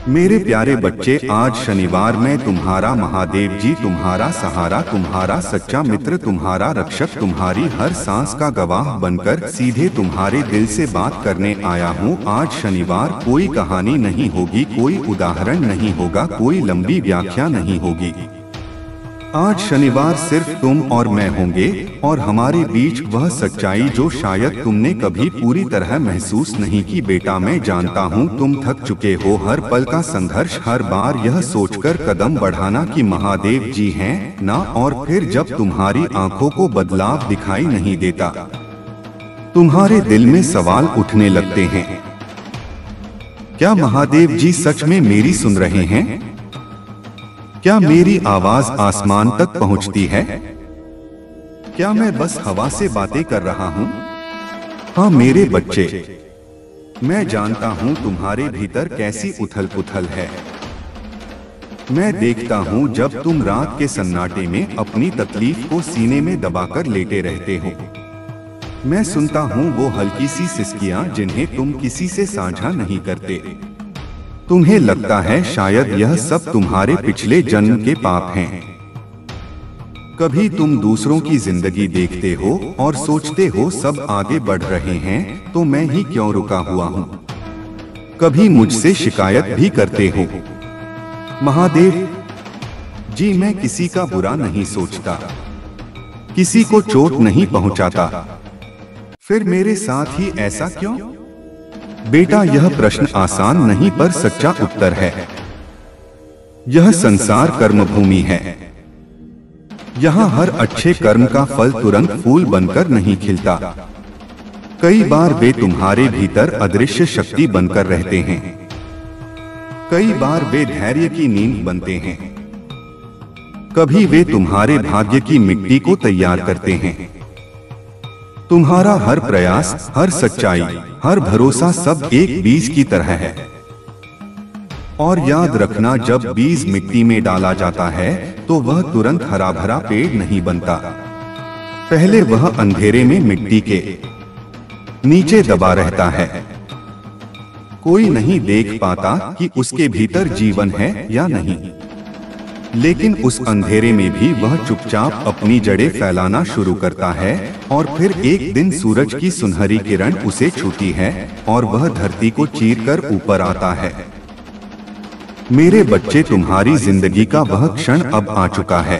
मेरे प्यारे बच्चे, आज शनिवार मैं तुम्हारा महादेव जी, तुम्हारा सहारा, तुम्हारा सच्चा मित्र, तुम्हारा रक्षक, तुम्हारी हर सांस का गवाह बनकर सीधे तुम्हारे दिल से बात करने आया हूँ। आज शनिवार, कोई कहानी नहीं होगी, कोई उदाहरण नहीं होगा, कोई लंबी व्याख्या नहीं होगी। आज शनिवार सिर्फ तुम और मैं होंगे और हमारे बीच वह सच्चाई जो शायद तुमने कभी पूरी तरह महसूस नहीं की। बेटा, मैं जानता हूँ तुम थक चुके हो हर पल का संघर्ष, हर बार यह सोचकर कदम बढ़ाना कि महादेव जी हैं ना, और फिर जब तुम्हारी आंखों को बदलाव दिखाई नहीं देता, तुम्हारे दिल में सवाल उठने लगते हैं। क्या महादेव जी सच में मेरी सुन रहे हैं? क्या मेरी आवाज आसमान तक पहुंचती है? क्या मैं बस हवा से बातें कर रहा हूं? हाँ मेरे बच्चे, मैं जानता हूं तुम्हारे भीतर कैसी उथल पुथल है। मैं देखता हूं जब तुम रात के सन्नाटे में अपनी तकलीफ को सीने में दबाकर लेटे रहते हो। मैं सुनता हूं वो हल्की सी सिसकियां जिन्हें तुम किसी से साझा नहीं करते। तुम्हें लगता है शायद यह सब तुम्हारे पिछले जन्म के पाप हैं। कभी तुम दूसरों की जिंदगी देखते हो और सोचते हो सब आगे बढ़ रहे हैं तो मैं ही क्यों रुका हुआ हूँ। कभी मुझसे शिकायत भी करते हो। महादेव जी, मैं किसी का बुरा नहीं सोचता, किसी को चोट नहीं पहुंचाता, फिर मेरे साथ ही ऐसा क्यों? बेटा, यह प्रश्न आसान नहीं पर सच्चा उत्तर है। यह संसार कर्मभूमि है। यहाँ हर अच्छे कर्म का फल तुरंत फूल बनकर नहीं खिलता। कई बार वे तुम्हारे भीतर अदृश्य शक्ति बनकर रहते हैं। कई बार वे धैर्य की नींद बनते हैं। कभी वे तुम्हारे भाग्य की मिट्टी को तैयार करते हैं। तुम्हारा हर प्रयास, हर सच्चाई, हर भरोसा सब एक बीज की तरह है। और याद रखना, जब बीज मिट्टी में डाला जाता है तो वह तुरंत हरा भरा पेड़ नहीं बनता। पहले वह अंधेरे में मिट्टी के नीचे दबा रहता है। कोई नहीं देख पाता कि उसके भीतर जीवन है या नहीं, लेकिन उस अंधेरे में भी वह चुपचाप अपनी जड़ें फैलाना शुरू करता है और फिर एक दिन सूरज की सुनहरी किरण उसे छूती है और वह धरती को चीरकर ऊपर आता है। मेरे बच्चे, तुम्हारी जिंदगी का वह क्षण अब आ चुका है।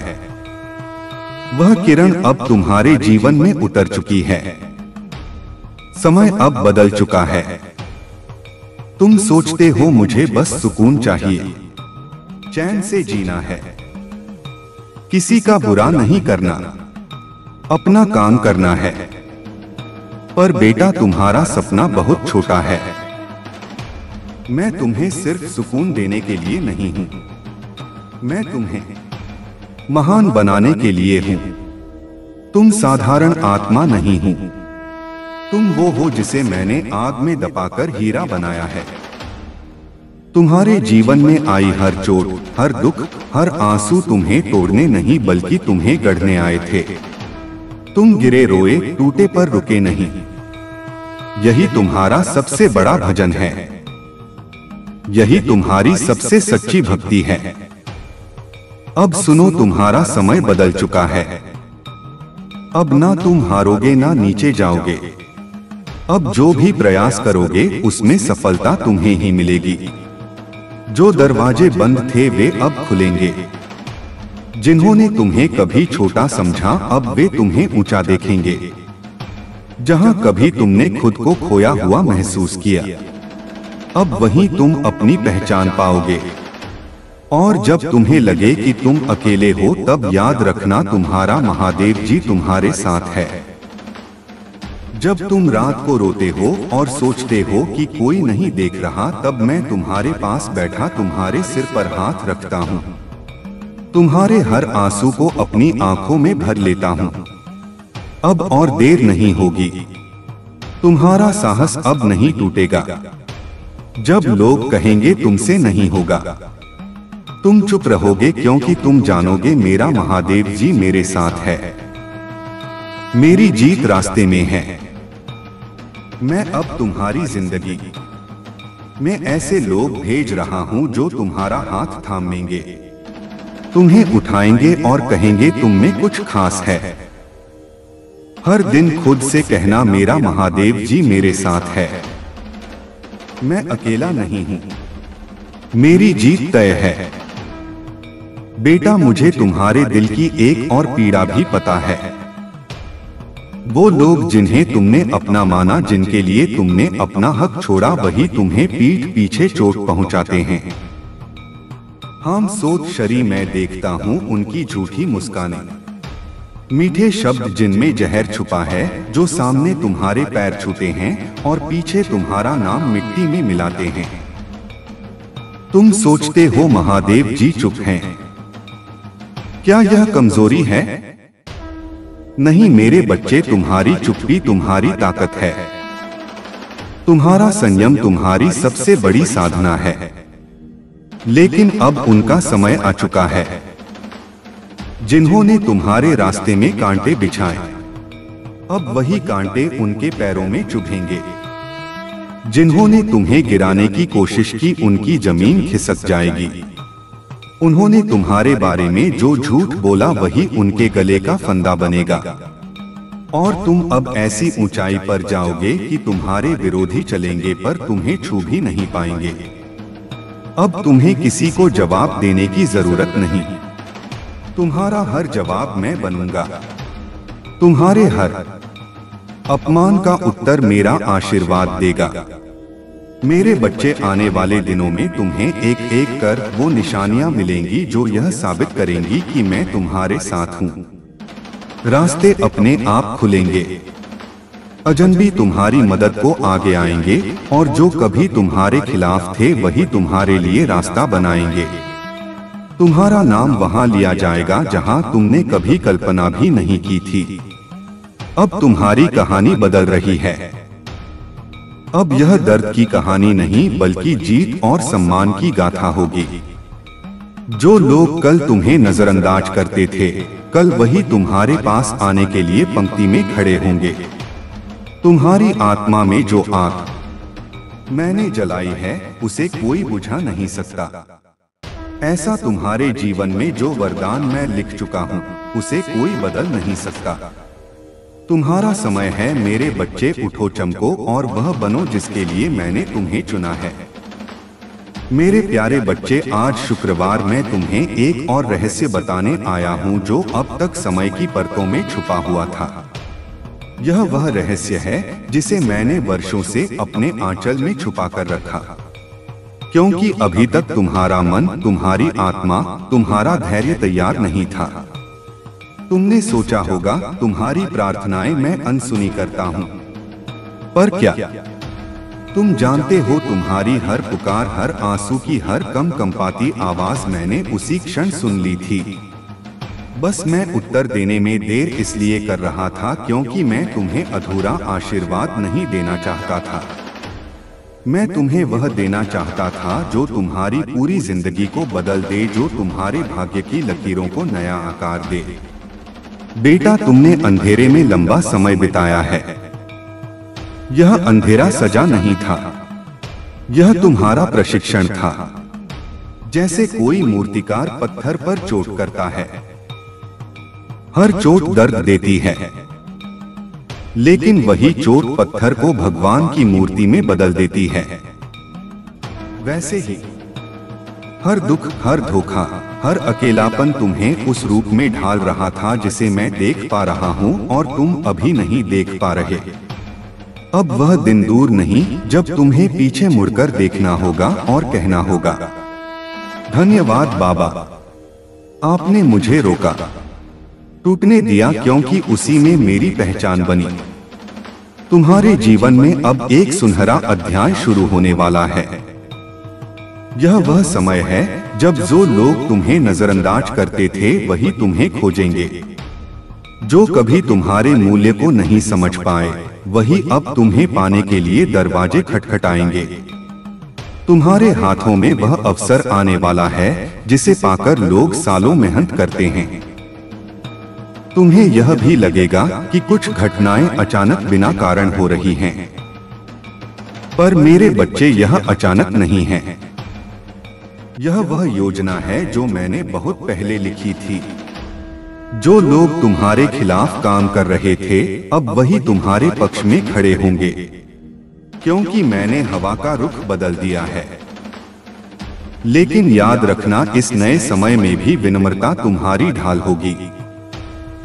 वह किरण अब तुम्हारे जीवन में उतर चुकी है। समय अब बदल चुका है। तुम सोचते हो मुझे बस सुकून चाहिए, चैन से जीना है, किसी का बुरा नहीं करना, अपना काम करना है। पर बेटा, तुम्हारा सपना बहुत छोटा है। मैं तुम्हें सिर्फ सुकून देने के लिए नहीं हूं, मैं तुम्हें महान बनाने के लिए हूं। तुम साधारण आत्मा नहीं हो, तुम वो हो जिसे मैंने आग में दबाकर हीरा बनाया है। तुम्हारे जीवन में आई हर चोट, हर दुख, हर आंसू तुम्हें तोड़ने नहीं बल्कि तुम्हें गढ़ने आए थे। तुम गिरे, रोए, टूटे पर रुके नहीं। यही तुम्हारा सबसे बड़ा भजन है। यही तुम्हारी सबसे सच्ची भक्ति है। अब सुनो, तुम्हारा समय बदल चुका है। अब ना तुम हारोगे ना नीचे जाओगे। अब जो भी प्रयास करोगे उसमें सफलता तुम्हें ही मिलेगी। जो दरवाजे बंद थे वे अब खुलेंगे। जिन्होंने तुम्हें कभी छोटा समझा अब वे तुम्हें ऊंचा देखेंगे। जहां कभी तुमने खुद को खोया हुआ महसूस किया, अब वहीं तुम अपनी पहचान पाओगे। और जब तुम्हें लगे कि तुम अकेले हो तब याद रखना, तुम्हारा महादेव जी तुम्हारे साथ है। जब तुम रात को रोते हो और सोचते हो कि कोई नहीं देख रहा, तब मैं तुम्हारे पास बैठा तुम्हारे सिर पर हाथ रखता हूँ। तुम्हारे हर आंसू को अपनी आंखों में भर लेता हूँ। अब और देर नहीं होगी। तुम्हारा साहस अब नहीं टूटेगा। जब लोग कहेंगे तुमसे नहीं होगा, तुम चुप रहोगे क्योंकि तुम जानोगे मेरा महादेव जी मेरे साथ है। मेरी जीत रास्ते में है। मैं अब तुम्हारी जिंदगी मैं ऐसे लोग भेज रहा हूँ जो तुम्हारा हाथ थामेंगे, तुम्हें उठाएंगे और कहेंगे तुम में कुछ खास है। हर दिन खुद से कहना मेरा महादेव जी मेरे साथ है, मैं अकेला नहीं हूँ, मेरी जीत तय है। बेटा मुझे तुम्हारे दिल की एक और पीड़ा भी पता है। वो लोग जिन्हें तुमने अपना माना, जिनके लिए तुमने अपना हक छोड़ा, वही तुम्हें पीठ पीछे चोट पहुंचाते हैं। हम सोच शरी मैं देखता हूँ उनकी झूठी मुस्कानें, मीठे शब्द जिनमें जहर छुपा है, जो सामने तुम्हारे पैर छूते हैं और पीछे तुम्हारा नाम मिट्टी में मिलाते हैं। तुम सोचते हो महादेव जी चुप हैं, क्या यह कमजोरी है? नहीं मेरे बच्चे, तुम्हारी चुप्पी तुम्हारी ताकत है, तुम्हारा संयम तुम्हारी सबसे बड़ी साधना है। लेकिन अब उनका समय आ चुका है। जिन्होंने तुम्हारे रास्ते में कांटे बिछाए, अब वही कांटे उनके पैरों में चुभेंगे। जिन्होंने तुम्हें गिराने की कोशिश की, उनकी जमीन खिसक जाएगी। उन्होंने तुम्हारे बारे में जो झूठ बोला, वही उनके गले का फंदा बनेगा। और तुम अब ऐसी ऊंचाई पर जाओगे कि तुम्हारे विरोधी चलेंगे पर तुम्हें छू भी नहीं पाएंगे। अब तुम्हें किसी को जवाब देने की जरूरत नहीं, तुम्हारा हर जवाब मैं बनूंगा। तुम्हारे हर अपमान का उत्तर मेरा आशीर्वाद देगा। मेरे बच्चे, आने वाले दिनों में तुम्हें एक एक कर वो निशानियां मिलेंगी जो यह साबित करेंगी कि मैं तुम्हारे साथ हूं। रास्ते अपने आप खुलेंगे, अजनबी तुम्हारी मदद को आगे आएंगे, और जो कभी तुम्हारे खिलाफ थे वही तुम्हारे लिए रास्ता बनाएंगे। तुम्हारा नाम वहां लिया जाएगा जहां तुमने कभी कल्पना भी नहीं की थी। अब तुम्हारी कहानी बदल रही है। अब यह दर्द की कहानी नहीं बल्कि जीत और सम्मान की गाथा होगी। जो लोग कल तुम्हें नजरअंदाज करते थे, कल वही तुम्हारे पास आने के लिए पंक्ति में खड़े होंगे। तुम्हारी आत्मा में जो आग मैंने जलाई है, उसे कोई बुझा नहीं सकता। ऐसा तुम्हारे जीवन में जो वरदान मैं लिख चुका हूँ, उसे कोई बदल नहीं सकता। तुम्हारा समय है मेरे बच्चे, उठो चमको और वह बनो जिसके लिए मैंने तुम्हें चुना है। मेरे प्यारे बच्चे, आज शुक्रवार मैं तुम्हें एक और रहस्य बताने आया हूँ जो अब तक समय की परतों में छुपा हुआ था। यह वह रहस्य है जिसे मैंने वर्षों से अपने आंचल में छुपा कर रखा, क्योंकि अभी तक तुम्हारा मन, तुम्हारी आत्मा, तुम्हारा धैर्य तैयार नहीं था। तुमने सोचा होगा तुम्हारी प्रार्थनाएं मैं अनसुनी करता हूँ, पर क्या तुम जानते हो तुम्हारी हर पुकार, हर आंसू की हर कंपाती आवाज मैंने उसी क्षण सुन ली थी। बस मैं उत्तर देने में देर इसलिए कर रहा था क्योंकि मैं तुम्हें अधूरा आशीर्वाद नहीं देना चाहता था। मैं तुम्हें वह देना चाहता था जो तुम्हारी पूरी जिंदगी को बदल दे, जो तुम्हारे भाग्य की लकीरों को नया आकार दे। बेटा, तुमने अंधेरे में लंबा समय बिताया है। यह अंधेरा सजा नहीं था, यह तुम्हारा प्रशिक्षण था। जैसे कोई मूर्तिकार पत्थर पर चोट करता है, हर चोट दर्द देती है, लेकिन वही चोट पत्थर को भगवान की मूर्ति में बदल देती है। वैसे ही हर दुख, हर धोखा, हर अकेलापन तुम्हें उस रूप में ढाल रहा था जिसे मैं देख पा रहा हूँ और तुम अभी नहीं देख पा रहे। अब वह दिन दूर नहीं जब तुम्हें पीछे मुड़कर देखना होगा और कहना होगा, धन्यवाद बाबा, आपने मुझे रोका, टूटने दिया, क्योंकि उसी में मेरी पहचान बनी। तुम्हारे जीवन में अब एक सुनहरा अध्याय शुरू होने वाला है। यह वह समय है जब जो लोग तुम्हें नजरअंदाज करते थे वही तुम्हें खोजेंगे। जो कभी तुम्हारे मूल्य को नहीं समझ पाए वही अब तुम्हें पाने के लिए दरवाजे खटखटाएंगे। तुम्हारे हाथों में वह अवसर आने वाला है जिसे पाकर लोग सालों मेहनत करते हैं। तुम्हें यह भी लगेगा कि कुछ घटनाएं अचानक बिना कारण हो रही हैं। पर मेरे बच्चे यह अचानक नहीं है। यह वह योजना है जो मैंने बहुत पहले लिखी थी। जो लोग तुम्हारे खिलाफ काम कर रहे थे अब वही तुम्हारे पक्ष में खड़े होंगे, क्योंकि मैंने हवा का रुख बदल दिया है। लेकिन याद रखना, इस नए समय में भी विनम्रता तुम्हारी ढाल होगी।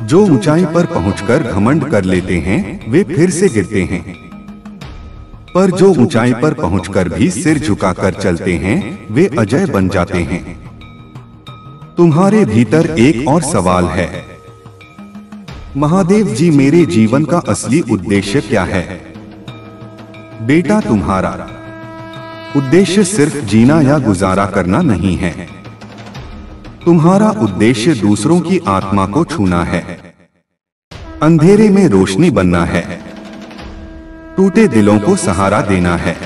जो ऊंचाई पर पहुंचकर घमंड कर लेते हैं वे फिर से गिरते हैं, पर जो ऊंचाई पर पहुंचकर भी सिर झुकाकर चलते हैं वे अजय बन जाते हैं। तुम्हारे भीतर एक और सवाल है, महादेव जी मेरे जीवन का असली उद्देश्य क्या है? बेटा, तुम्हारा उद्देश्य सिर्फ जीना या गुजारा करना नहीं है। तुम्हारा उद्देश्य दूसरों की आत्मा को छूना है, अंधेरे में रोशनी बनना है, टूटे दिलों को सहारा देना है।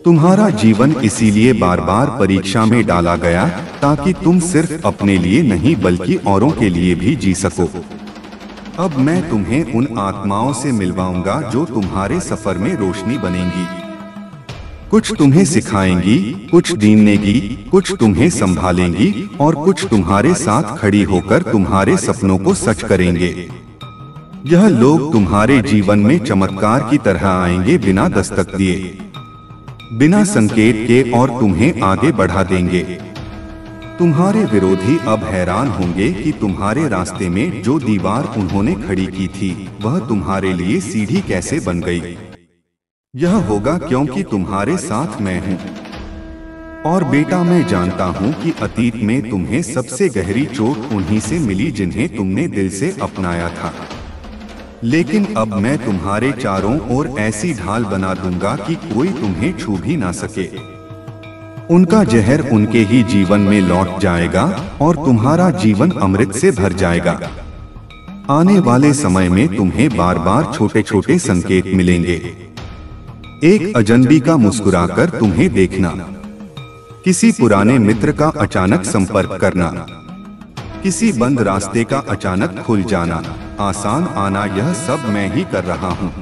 तुम्हारा जीवन इसीलिए बार बार परीक्षा में डाला गया ताकि तुम सिर्फ अपने लिए नहीं बल्कि औरों के लिए भी जी सको। अब मैं तुम्हें उन आत्माओं से मिलवाऊंगा जो तुम्हारे सफर में रोशनी बनेंगी। कुछ तुम्हें सिखाएंगी, कुछ दीनेगी, कुछ तुम्हें संभालेंगी और कुछ तुम्हारे साथ खड़ी होकर तुम्हारे सपनों को सच करेंगे। यह लोग तुम्हारे जीवन में चमत्कार की तरह आएंगे, बिना दस्तक दिए, बिना संकेत के, और तुम्हें आगे बढ़ा देंगे। तुम्हारे विरोधी अब हैरान होंगे कि तुम्हारे रास्ते में जो दीवार उन्होंने खड़ी की थी वह तुम्हारे लिए सीढ़ी कैसे बन गई। यह होगा क्योंकि तुम्हारे साथ मैं हूँ। और बेटा, मैं जानता हूँ कि अतीत में तुम्हें सबसे गहरी चोट उन्हीं से मिली जिन्हें तुमने दिल से अपनाया था। लेकिन अब मैं तुम्हारे चारों ओर ऐसी ढाल बना दूंगा कि कोई तुम्हें छू भी ना सके। उनका जहर उनके ही जीवन में लौट जाएगा और तुम्हारा जीवन अमृत से भर जाएगा। आने वाले समय में तुम्हें बार बार छोटे छोटे संकेत मिलेंगे। एक अजनबी का मुस्कुराकर तुम्हें देखना, किसी पुराने मित्र का अचानक संपर्क करना, किसी बंद रास्ते का अचानक खुल जाना, आसान आना, यह सब मैं ही कर रहा हूँ।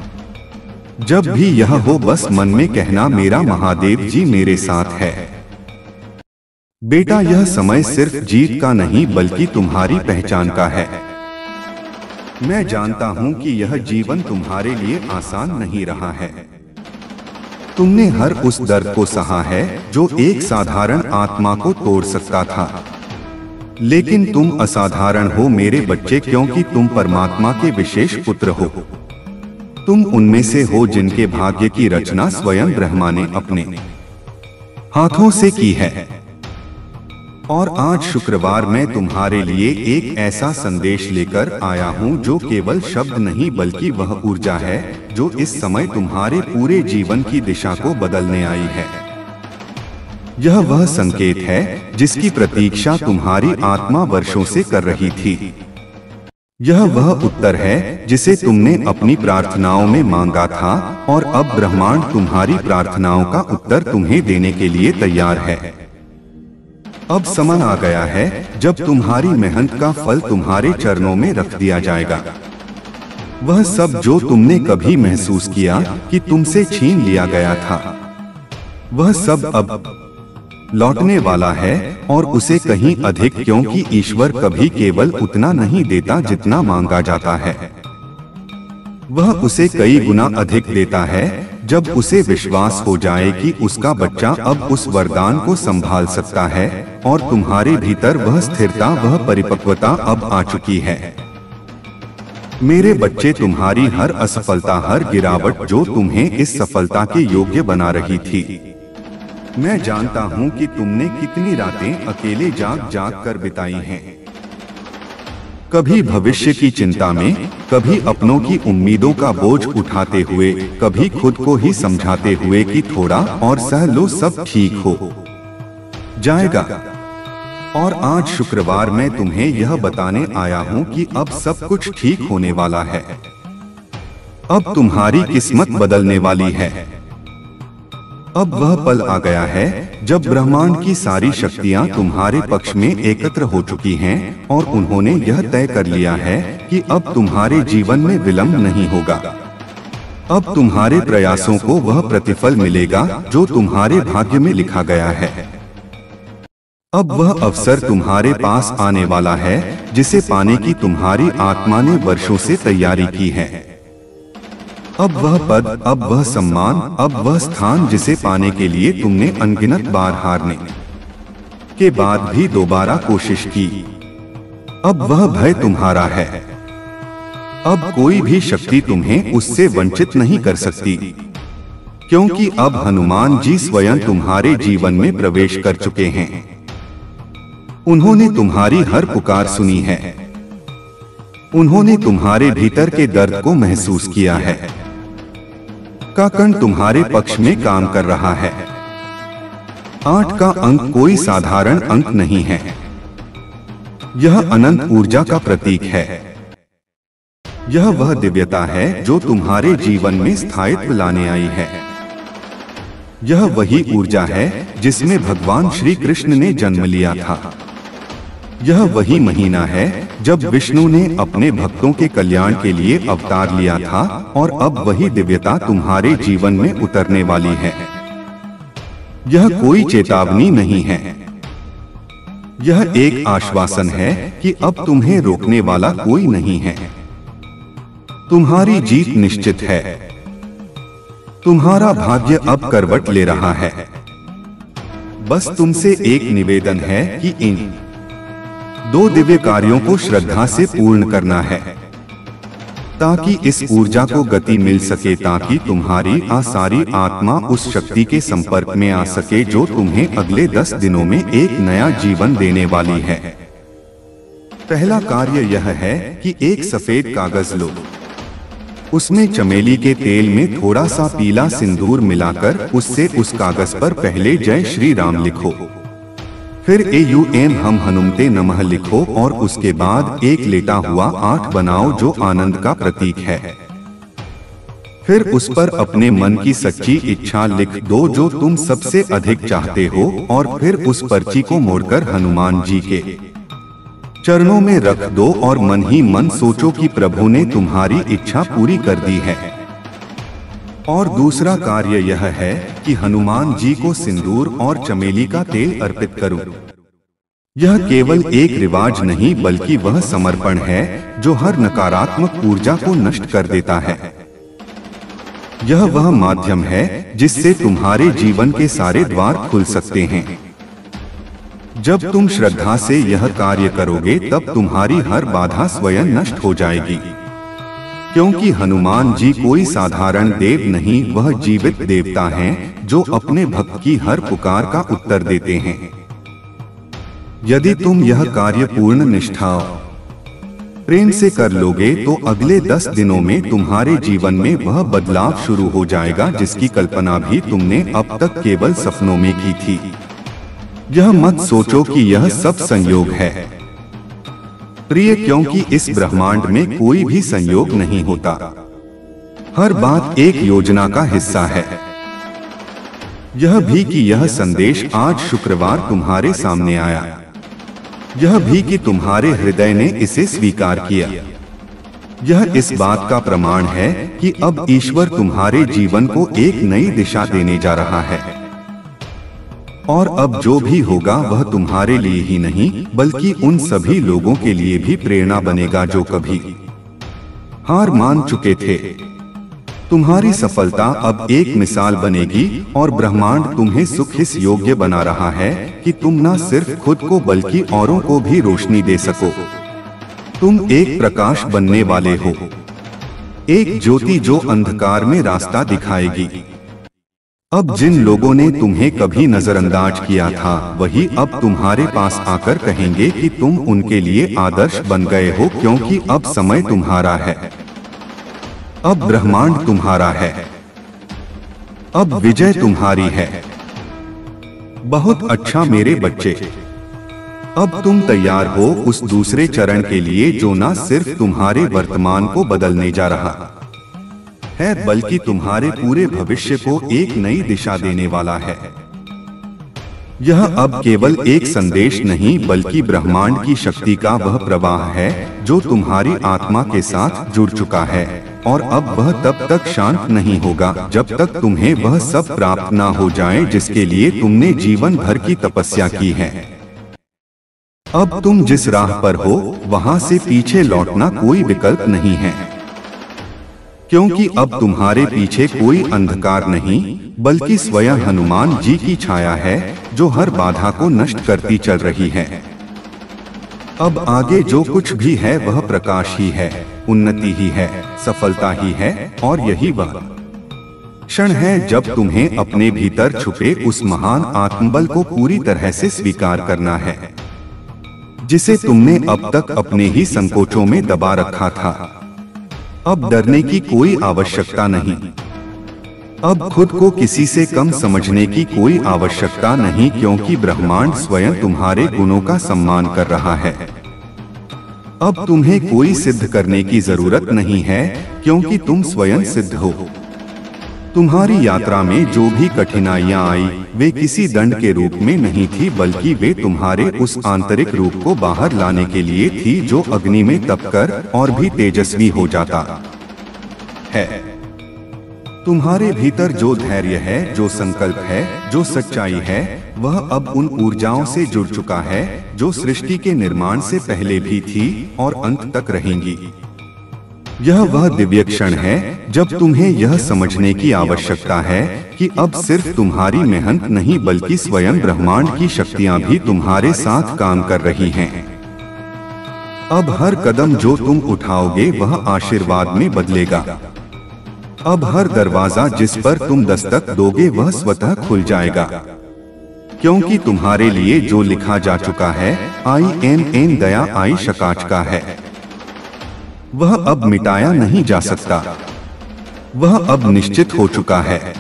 जब भी यह हो बस मन में कहना, मेरा महादेव जी मेरे साथ है। बेटा, यह समय सिर्फ जीत का नहीं बल्कि तुम्हारी पहचान का है। मैं जानता हूँ कि यह जीवन तुम्हारे लिए आसान नहीं रहा है। तुमने हर उस दर्द को सहा है जो एक साधारण आत्मा को तोड़ सकता था। लेकिन तुम असाधारण हो मेरे बच्चे, क्योंकि तुम परमात्मा के विशेष पुत्र हो। तुम उनमें से हो जिनके भाग्य की रचना स्वयं ब्रह्मा ने अपने हाथों से की है। और आज शुक्रवार मैं तुम्हारे लिए एक ऐसा संदेश लेकर आया हूँ जो केवल शब्द नहीं बल्कि वह ऊर्जा है जो इस समय तुम्हारे पूरे जीवन की दिशा को बदलने आई है। यह वह संकेत है जिसकी प्रतीक्षा तुम्हारी आत्मा वर्षों से कर रही थी। यह वह उत्तर है जिसे तुमने अपनी प्रार्थनाओं में मांगा था और अब ब्रह्मांड तुम्हारी प्रार्थनाओं का उत्तर तुम्हें देने के लिए तैयार है। अब समय आ गया है जब तुम्हारी मेहनत का फल तुम्हारे चरणों में रख दिया जाएगा। वह सब जो तुमने कभी महसूस किया कि तुमसे छीन लिया गया था, वह सब अब लौटने वाला है और उसे कहीं अधिक, क्योंकि ईश्वर कभी केवल उतना नहीं देता जितना मांगा जाता है। वह उसे कई गुना अधिक देता है जब उसे विश्वास हो जाए कि उसका बच्चा अब उस वरदान को संभाल सकता है और तुम्हारे भीतर वह स्थिरता, वह परिपक्वता अब आ चुकी है। मेरे बच्चे, तुम्हारी हर असफलता, हर गिरावट जो तुम्हें इस सफलता के योग्य बना रही थी, मैं जानता हूँ कि तुमने कितनी रातें अकेले जाग जाग कर बिताई हैं। कभी भविष्य की चिंता में, कभी अपनों की उम्मीदों का बोझ उठाते हुए, कभी खुद को ही समझाते हुए कि थोड़ा और सह लो, सब ठीक हो जाएगा। और आज शुक्रवार मैं तुम्हें यह बताने आया हूँ कि अब सब कुछ ठीक होने वाला है। अब तुम्हारी किस्मत बदलने वाली है। अब वह पल आ गया है जब ब्रह्मांड की सारी शक्तियां तुम्हारे पक्ष में एकत्र हो चुकी हैं और उन्होंने यह तय कर लिया है कि अब तुम्हारे जीवन में विलंब नहीं होगा। अब तुम्हारे प्रयासों को वह प्रतिफल मिलेगा जो तुम्हारे भाग्य में लिखा गया है। अब वह अवसर तुम्हारे पास आने वाला है जिसे पाने की तुम्हारी आत्मा ने वर्षों से तैयारी की है। अब वह पद, अब वह सम्मान, अब वह स्थान जिसे पाने के लिए तुमने अनगिनत बार हारने के बाद भी दोबारा कोशिश की, अब वह भय तुम्हारा है। अब कोई भी शक्ति तुम्हें उससे वंचित नहीं कर सकती, क्योंकि अब हनुमान जी स्वयं तुम्हारे जीवन में प्रवेश कर चुके हैं। उन्होंने तुम्हारी हर पुकार सुनी है, उन्होंने तुम्हारे भीतर के दर्द को महसूस किया है। का कण तुम्हारे पक्ष में काम कर रहा है। 8 का अंक कोई साधारण अंक नहीं है, यह अनंत ऊर्जा का प्रतीक है। यह वह दिव्यता है जो तुम्हारे जीवन में स्थायित्व लाने आई है। यह वही ऊर्जा है जिसमें भगवान श्री कृष्ण ने जन्म लिया था। यह वही महीना है जब विष्णु ने अपने भक्तों के कल्याण के लिए अवतार लिया था, और अब वही दिव्यता तुम्हारे जीवन में उतरने वाली है। यह कोई चेतावनी नहीं है, यह एक आश्वासन है कि अब तुम्हें रोकने वाला कोई नहीं है। तुम्हारी जीत निश्चित है। तुम्हारा भाग्य अब करवट ले रहा है। बस तुमसे एक निवेदन है कि इन 2 दिव्य कार्यों को श्रद्धा से पूर्ण करना है, ताकि इस ऊर्जा को गति मिल सके, ताकि तुम्हारी सारी आत्मा उस शक्ति के संपर्क में आ सके जो तुम्हें अगले 10 दिनों में एक नया जीवन देने वाली है। पहला कार्य यह है कि एक सफेद कागज लो, उसमें चमेली के तेल में थोड़ा सा पीला सिंदूर मिलाकर उससे उस कागज पर पहले जय श्री राम लिखो, फिर AUM हम हनुमते नमः लिखो, और उसके बाद एक लेटा हुआ 8 बनाओ जो आनंद का प्रतीक है। फिर उस पर अपने मन की सच्ची इच्छा लिख दो जो तुम सबसे अधिक चाहते हो, और फिर उस पर्ची को मोड़कर हनुमान जी के चरणों में रख दो और मन ही मन सोचो कि प्रभु ने तुम्हारी इच्छा पूरी कर दी है। और दूसरा कार्य यह है कि हनुमान जी को सिंदूर और चमेली का तेल अर्पित करो। यह केवल एक रिवाज नहीं बल्कि वह समर्पण है जो हर नकारात्मक ऊर्जा को नष्ट कर देता है। यह वह माध्यम है जिससे तुम्हारे जीवन के सारे द्वार खुल सकते हैं। जब तुम श्रद्धा से यह कार्य करोगे तब तुम्हारी हर बाधा स्वयं नष्ट हो जाएगी, क्योंकि हनुमान जी कोई साधारण देव नहीं, वह जीवित देवता हैं जो अपने भक्त की हर पुकार का उत्तर देते हैं। यदि तुम यह कार्य पूर्ण निष्ठा प्रेम से कर लोगे तो अगले 10 दिनों में तुम्हारे जीवन में वह बदलाव शुरू हो जाएगा जिसकी कल्पना भी तुमने अब तक केवल सपनों में की थी। यह मत सोचो कि यह सब संयोग है, प्रिय, क्योंकि इस ब्रह्मांड में कोई भी संयोग नहीं होता। हर बात एक योजना का हिस्सा है। यह भी कि यह संदेश आज शुक्रवार तुम्हारे सामने आया, यह भी कि तुम्हारे हृदय ने इसे स्वीकार किया, यह इस बात का प्रमाण है कि अब ईश्वर तुम्हारे जीवन को एक नई दिशा देने जा रहा है। और अब जो भी होगा वह तुम्हारे लिए ही नहीं बल्कि उन सभी लोगों के लिए भी प्रेरणा बनेगा जो कभी हार मान चुके थे। तुम्हारी सफलता अब एक मिसाल बनेगी और ब्रह्मांड तुम्हें सुख इस योग्य बना रहा है कि तुम न सिर्फ खुद को बल्कि औरों को भी रोशनी दे सको। तुम एक प्रकाश बनने वाले हो, एक ज्योति जो अंधकार में रास्ता दिखाएगी। अब जिन लोगों ने तुम्हें कभी नजरअंदाज किया था वही अब तुम्हारे पास आकर कहेंगे कि तुम उनके लिए आदर्श बन गए हो, क्योंकि अब समय तुम्हारा है, अब ब्रह्मांड तुम्हारा है, अब विजय तुम्हारी है। बहुत अच्छा मेरे बच्चे, अब तुम तैयार हो उस दूसरे चरण के लिए जो न सिर्फ तुम्हारे वर्तमान को बदलने जा रहा है बल्कि तुम्हारे पूरे भविष्य को एक नई दिशा देने वाला है। यह अब केवल एक संदेश नहीं बल्कि ब्रह्मांड की शक्ति का वह प्रवाह है जो तुम्हारी आत्मा के साथ जुड़ चुका है। और अब वह तब तक शांत नहीं होगा जब तक तुम्हें वह सब प्राप्त ना हो जाए जिसके लिए तुमने जीवन भर की तपस्या की है। अब तुम जिस राह पर हो वहां से पीछे लौटना कोई विकल्प नहीं है, क्योंकि अब तुम्हारे पीछे कोई अंधकार नहीं बल्कि स्वयं हनुमान जी की छाया है जो हर बाधा को नष्ट करती चल रही है। अब आगे जो कुछ भी है वह प्रकाश ही है, उन्नति ही है, सफलता ही है, और यही वह क्षण है जब तुम्हें अपने भीतर छुपे उस महान आत्मबल को पूरी तरह से स्वीकार करना है जिसे तुमने अब तक अपने ही संकोचों में दबा रखा था। अब डरने की कोई आवश्यकता नहीं, अब खुद को किसी से कम समझने की कोई आवश्यकता नहीं, क्योंकि ब्रह्मांड स्वयं तुम्हारे गुणों का सम्मान कर रहा है। अब तुम्हें कोई सिद्ध करने की जरूरत नहीं है, क्योंकि तुम स्वयं सिद्ध हो। तुम्हारी यात्रा में जो भी कठिनाइयां आई वे किसी दंड के रूप में नहीं थी, बल्कि वे तुम्हारे उस आंतरिक रूप को बाहर लाने के लिए थी जो अग्नि में तपकर और भी तेजस्वी हो जाता है। तुम्हारे भीतर जो धैर्य है, जो संकल्प है, जो सच्चाई है, वह अब उन ऊर्जाओं से जुड़ चुका है जो सृष्टि के निर्माण से पहले भी थी और अंत तक रहेंगी। यह वह दिव्य क्षण है जब तुम्हें यह समझने की आवश्यकता है कि अब सिर्फ तुम्हारी मेहनत नहीं बल्कि स्वयं ब्रह्मांड की शक्तियां भी तुम्हारे साथ काम कर रही हैं। अब हर कदम जो तुम उठाओगे वह आशीर्वाद में बदलेगा। अब हर दरवाजा जिस पर तुम दस्तक दोगे वह स्वतः खुल जाएगा, क्योंकि तुम्हारे लिए जो लिखा जा चुका है INN दया आई शकाच का है, वह अब मिटाया नहीं जा सकता, वह अब निश्चित हो चुका है।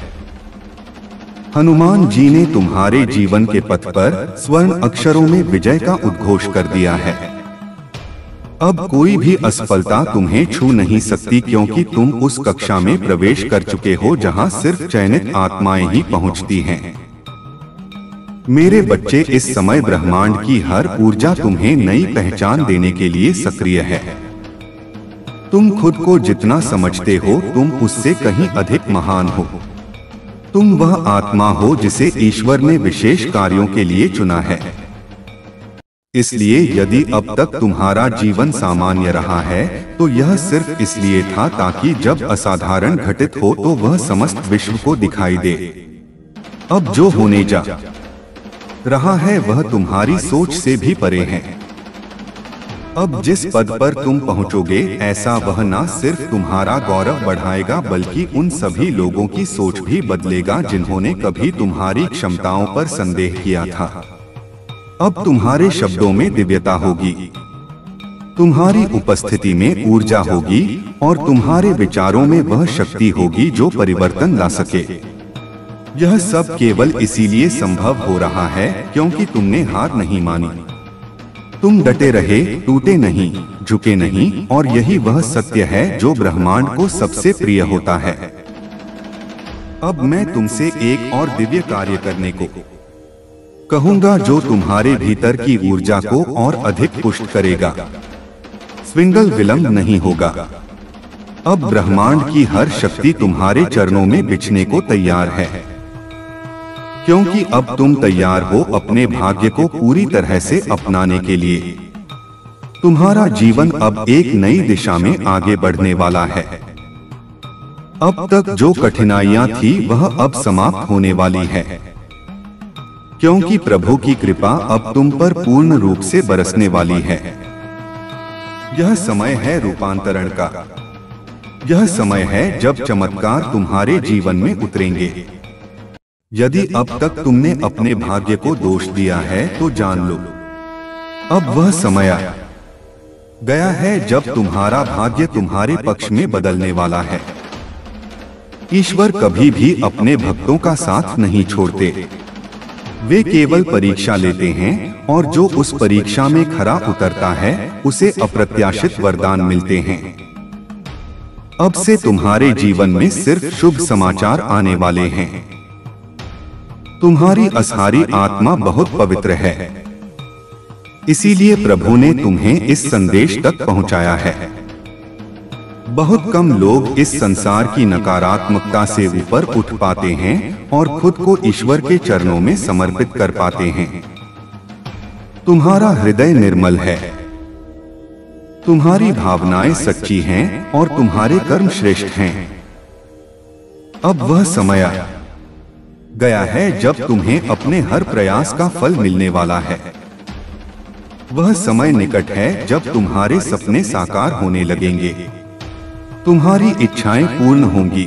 हनुमान जी ने तुम्हारे जीवन के पथ पर स्वर्ण अक्षरों में विजय का उद्घोष कर दिया है। अब कोई भी असफलता तुम्हें छू नहीं सकती, क्योंकि तुम उस कक्षा में प्रवेश कर चुके हो जहां सिर्फ चयनित आत्माएं ही पहुंचती हैं। मेरे बच्चे, इस समय ब्रह्मांड की हर ऊर्जा तुम्हें नई पहचान देने के लिए सक्रिय है। तुम खुद को जितना समझते हो तुम उससे कहीं अधिक महान हो। तुम वह आत्मा हो जिसे ईश्वर ने विशेष कार्यों के लिए चुना है। इसलिए यदि अब तक तुम्हारा जीवन सामान्य रहा है तो यह सिर्फ इसलिए था ताकि जब असाधारण घटित हो तो वह समस्त विश्व को दिखाई दे। अब जो होने जा रहा है वह तुम्हारी सोच से भी परे है। अब जिस पद पर तुम पहुंचोगे ऐसा वह न सिर्फ तुम्हारा गौरव बढ़ाएगा बल्कि उन सभी लोगों की सोच भी बदलेगा जिन्होंने कभी तुम्हारी क्षमताओं पर संदेह किया था। अब तुम्हारे शब्दों में दिव्यता होगी, तुम्हारी उपस्थिति में ऊर्जा होगी और तुम्हारे विचारों में वह शक्ति होगी जो परिवर्तन ला सके। यह सब केवल इसीलिए संभव हो रहा है क्योंकि तुमने हार नहीं मानी। तुम डटे रहे, टूटे नहीं, झुके नहीं, और यही वह सत्य है जो ब्रह्मांड को सबसे प्रिय होता है। अब मैं तुमसे एक और दिव्य कार्य करने को कहूंगा जो तुम्हारे भीतर की ऊर्जा को और अधिक पुष्ट करेगा। स्विंगल विलंब नहीं होगा। अब ब्रह्मांड की हर शक्ति तुम्हारे चरणों में बिछने को तैयार है, क्योंकि अब तुम तैयार हो अपने भाग्य को पूरी तरह से अपनाने के लिए। तुम्हारा जीवन अब एक नई दिशा में आगे बढ़ने वाला है। अब तक जो कठिनाइयां थी वह अब समाप्त होने वाली है, क्योंकि प्रभु की कृपा अब तुम पर पूर्ण रूप से बरसने वाली है। यह समय है रूपांतरण का। यह समय है जब चमत्कार तुम्हारे जीवन में उतरेंगे। यदि अब तक तुमने अपने भाग्य को दोष दिया है तो जान लो, अब वह समय आ गया है जब तुम्हारा भाग्य तुम्हारे पक्ष में बदलने वाला है। ईश्वर कभी भी अपने भक्तों का साथ नहीं छोड़ते। वे केवल परीक्षा लेते हैं और जो उस परीक्षा में खरा उतरता है उसे अप्रत्याशित वरदान मिलते हैं। अब से तुम्हारे जीवन में सिर्फ शुभ समाचार आने वाले हैं। तुम्हारी असहारी आत्मा बहुत पवित्र है, इसीलिए प्रभु ने तुम्हें इस संदेश तक पहुंचाया है। बहुत कम लोग इस संसार की नकारात्मकता से ऊपर उठ पाते हैं और खुद को ईश्वर के चरणों में समर्पित कर पाते हैं। तुम्हारा हृदय निर्मल है, तुम्हारी भावनाएं सच्ची हैं और तुम्हारे कर्म श्रेष्ठ हैं। अब वह समय गया है जब तुम्हें अपने हर प्रयास का फल मिलने वाला है। वह समय निकट है जब तुम्हारे सपने साकार होने लगेंगे, तुम्हारी इच्छाएं पूर्ण होंगी,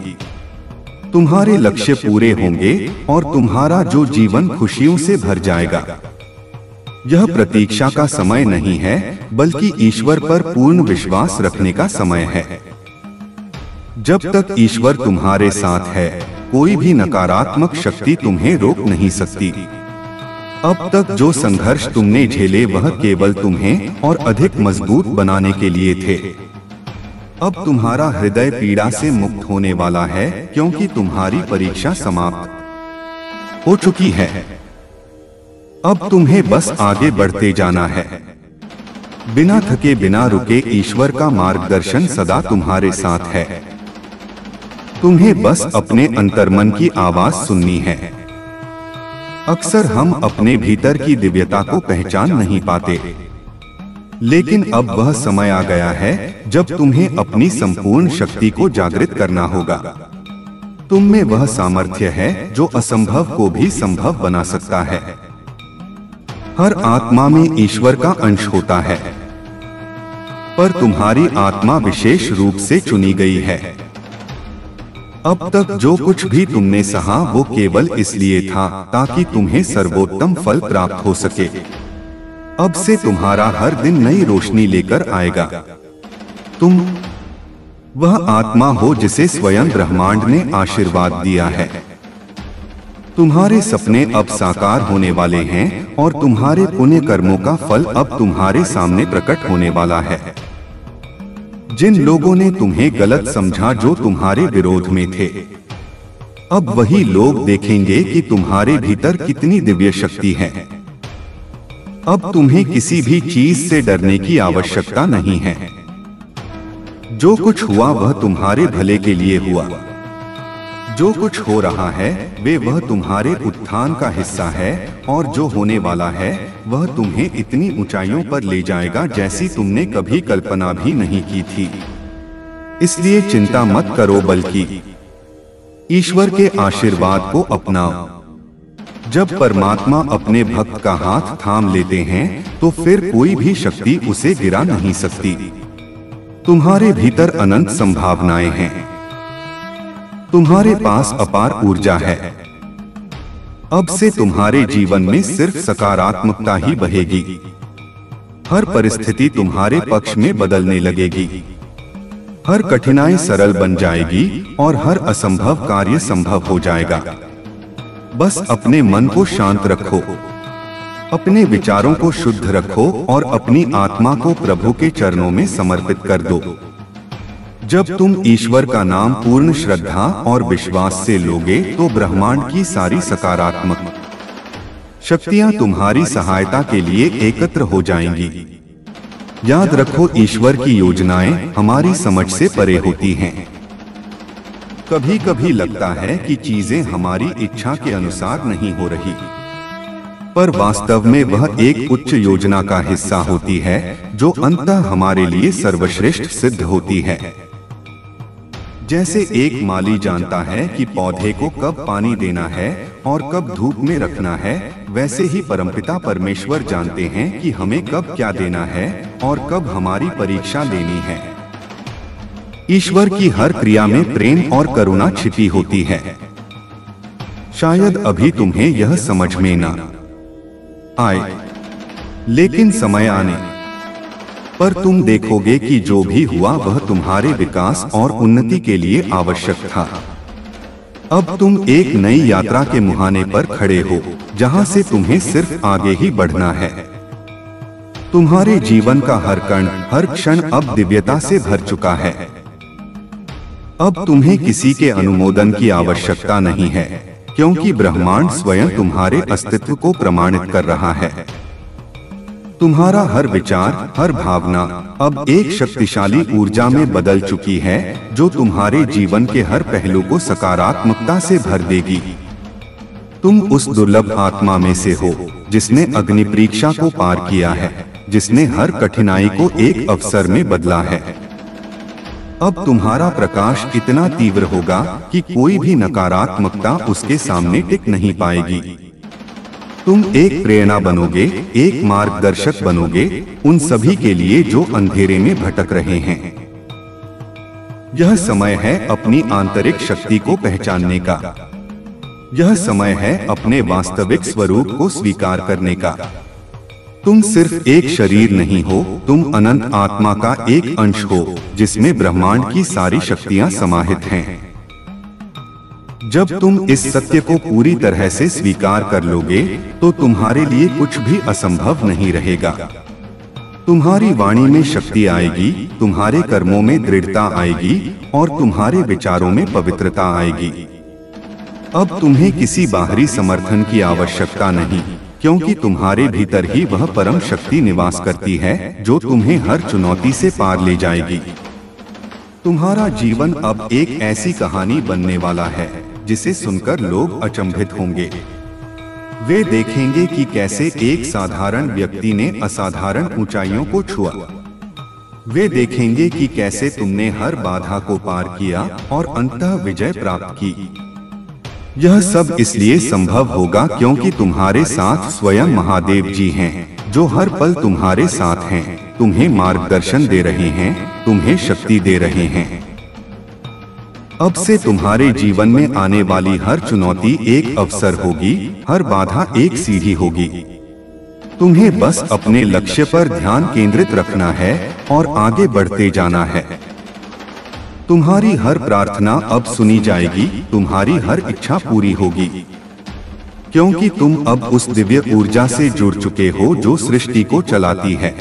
तुम्हारे लक्ष्य पूरे होंगे और तुम्हारा जो जीवन खुशियों से भर जाएगा। यह प्रतीक्षा का समय नहीं है, बल्कि ईश्वर पर पूर्ण विश्वास रखने का समय है। जब तक ईश्वर तुम्हारे साथ है, कोई भी नकारात्मक शक्ति तुम्हें रोक नहीं सकती। अब तक जो संघर्ष तुमने झेले वह केवल तुम्हें और अधिक मजबूत बनाने के लिए थे। अब तुम्हारा हृदय पीड़ा से मुक्त होने वाला है, क्योंकि तुम्हारी परीक्षा समाप्त हो चुकी है। अब तुम्हें बस आगे बढ़ते जाना है, बिना थके बिना रुके। ईश्वर का मार्गदर्शन सदा तुम्हारे साथ है। तुम्हें बस अपने अंतर्मन की आवाज सुननी है। अक्सर हम अपने भीतर की दिव्यता को पहचान नहीं पाते, लेकिन अब वह समय आ गया है जब तुम्हें अपनी संपूर्ण शक्ति को जागृत करना होगा। तुम में वह सामर्थ्य है जो असंभव को भी संभव बना सकता है। हर आत्मा में ईश्वर का अंश होता है, पर तुम्हारी आत्मा विशेष रूप से चुनी गई है। अब तक जो कुछ भी तुमने सहा वो केवल इसलिए था ताकि तुम्हें सर्वोत्तम फल प्राप्त हो सके। अब से तुम्हारा हर दिन नई रोशनी लेकर आएगा। तुम वह आत्मा हो जिसे स्वयं ब्रह्मांड ने आशीर्वाद दिया है। तुम्हारे सपने अब साकार होने वाले हैं और तुम्हारे पुण्य कर्मों का फल अब तुम्हारे सामने प्रकट होने वाला है। जिन लोगों ने तुम्हें गलत समझा, जो तुम्हारे विरोध में थे, अब वही लोग देखेंगे कि तुम्हारे भीतर कितनी दिव्य शक्ति है। अब तुम्हें किसी भी चीज से डरने की आवश्यकता नहीं है। जो कुछ हुआ वह तुम्हारे भले के लिए हुआ। जो कुछ हो रहा है वह तुम्हारे उत्थान का हिस्सा है, और जो होने वाला है वह तुम्हें इतनी ऊंचाइयों पर ले जाएगा जैसी तुमने कभी कल्पना भी नहीं की थी। इसलिए चिंता मत करो, बल्कि ईश्वर के आशीर्वाद को अपनाओ। जब परमात्मा अपने भक्त का हाथ थाम लेते हैं तो फिर कोई भी शक्ति उसे गिरा नहीं सकती। तुम्हारे भीतर अनंत संभावनाएं हैं, तुम्हारे पास अपार ऊर्जा है। अब से तुम्हारे जीवन में सिर्फ सकारात्मकता ही बहेगी। हर परिस्थिति तुम्हारे पक्ष में बदलने लगेगी, हर कठिनाई सरल बन जाएगी और हर असंभव कार्य संभव हो जाएगा। बस अपने मन को शांत रखो, अपने विचारों को शुद्ध रखो और अपनी आत्मा को प्रभु के चरणों में समर्पित कर दो। जब तुम ईश्वर का नाम पूर्ण श्रद्धा और विश्वास से लोगे तो ब्रह्मांड की सारी सकारात्मक शक्तियां तुम्हारी सहायता के लिए एकत्र हो जाएंगी। याद रखो, ईश्वर की योजनाएं हमारी समझ से परे होती हैं। कभी कभी लगता है कि चीजें हमारी इच्छा के अनुसार नहीं हो रही, पर वास्तव में वह एक उच्च योजना का हिस्सा होती है जो अंततः हमारे लिए सर्वश्रेष्ठ सिद्ध होती है। जैसे एक माली जानता है कि पौधे को कब पानी देना है और कब धूप में रखना है, वैसे ही परमपिता परमेश्वर जानते हैं कि हमें कब क्या देना है और कब हमारी परीक्षा लेनी है। ईश्वर की हर क्रिया में प्रेम और करुणा छिपी होती है। शायद अभी तुम्हें यह समझ में ना आए, लेकिन समय आने पर तुम देखोगे कि जो भी हुआ वह तुम्हारे विकास और उन्नति के लिए आवश्यक था। अब तुम एक नई यात्रा के मुहाने पर खड़े हो, जहां से तुम्हें सिर्फ आगे ही बढ़ना है। तुम्हारे जीवन का हर कण, हर क्षण अब दिव्यता से भर चुका है। अब तुम्हें किसी के अनुमोदन की आवश्यकता नहीं है, क्योंकि ब्रह्मांड स्वयं तुम्हारे अस्तित्व को प्रमाणित कर रहा है। तुम्हारा हर विचार, हर भावना अब एक शक्तिशाली ऊर्जा में बदल चुकी है, जो तुम्हारे जीवन के हर पहलू को सकारात्मकता से भर देगी। तुम उस दुर्लभ आत्मा में से हो जिसने अग्नि परीक्षा को पार किया है, जिसने हर कठिनाई को एक अवसर में बदला है। अब तुम्हारा प्रकाश इतना तीव्र होगा कि कोई भी नकारात्मकता उसके सामने टिक नहीं पाएगी। तुम एक प्रेरणा बनोगे, एक मार्गदर्शक बनोगे उन सभी के लिए जो अंधेरे में भटक रहे हैं। यह समय है अपनी आंतरिक शक्ति को पहचानने का। यह समय है अपने वास्तविक स्वरूप को स्वीकार करने का। तुम सिर्फ एक शरीर नहीं हो, तुम अनंत आत्मा का एक अंश हो जिसमें ब्रह्मांड की सारी शक्तियां समाहित हैं। जब तुम इस सत्य को पूरी तरह से स्वीकार कर लोगे तो तुम्हारे लिए कुछ भी असंभव नहीं रहेगा। तुम्हारी वाणी में शक्ति आएगी, तुम्हारे कर्मों में दृढ़ता आएगी और तुम्हारे विचारों में पवित्रता आएगी। अब तुम्हें किसी बाहरी समर्थन की आवश्यकता नहीं, क्योंकि तुम्हारे भीतर ही वह परम शक्ति निवास करती है जो तुम्हें हर चुनौती से पार ले जाएगी। तुम्हारा जीवन अब एक ऐसी कहानी बनने वाला है जिसे सुनकर लोग अचंभित होंगे। वे देखेंगे कि कैसे एक साधारण व्यक्ति ने असाधारण ऊंचाइयों को छुआ। वे देखेंगे कि कैसे तुमने हर बाधा को पार किया और अंततः विजय प्राप्त की। यह सब इसलिए संभव होगा क्योंकि तुम्हारे साथ स्वयं महादेव जी हैं, जो हर पल तुम्हारे साथ हैं, तुम्हें मार्गदर्शन दे रहे हैं, तुम्हें शक्ति दे रहे हैं। अब से तुम्हारे जीवन में आने वाली हर चुनौती एक अवसर होगी, हर बाधा एक सीढ़ी होगी। तुम्हें बस अपने लक्ष्य पर ध्यान केंद्रित रखना है और आगे बढ़ते जाना है। तुम्हारी हर प्रार्थना अब सुनी जाएगी, तुम्हारी हर इच्छा पूरी होगी, क्योंकि तुम अब उस दिव्य ऊर्जा से जुड़ चुके हो जो सृष्टि को चलाती है।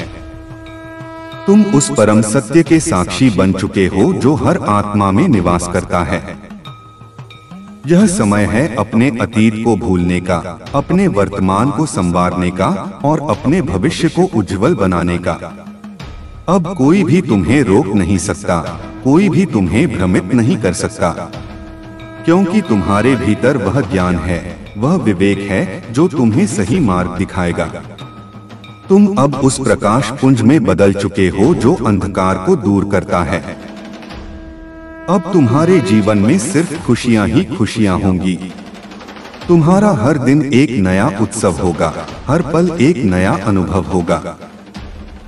तुम उस परम सत्य के साक्षी बन चुके हो जो हर आत्मा में निवास करता है। यह समय है अपने अतीत को भूलने का, अपने वर्तमान को संवारने का और अपने भविष्य को उज्जवल बनाने का। अब कोई भी तुम्हें रोक नहीं सकता, कोई भी तुम्हें भ्रमित नहीं कर सकता, क्योंकि तुम्हारे भीतर वह ज्ञान है, वह विवेक है जो तुम्हें सही मार्ग दिखाएगा। तुम अब उस प्रकाश पुंज में बदल चुके हो जो अंधकार को दूर करता है। अब तुम्हारे जीवन में सिर्फ खुशियां ही खुशियां होंगी। तुम्हारा हर दिन एक नया उत्सव होगा, हर पल एक नया अनुभव होगा।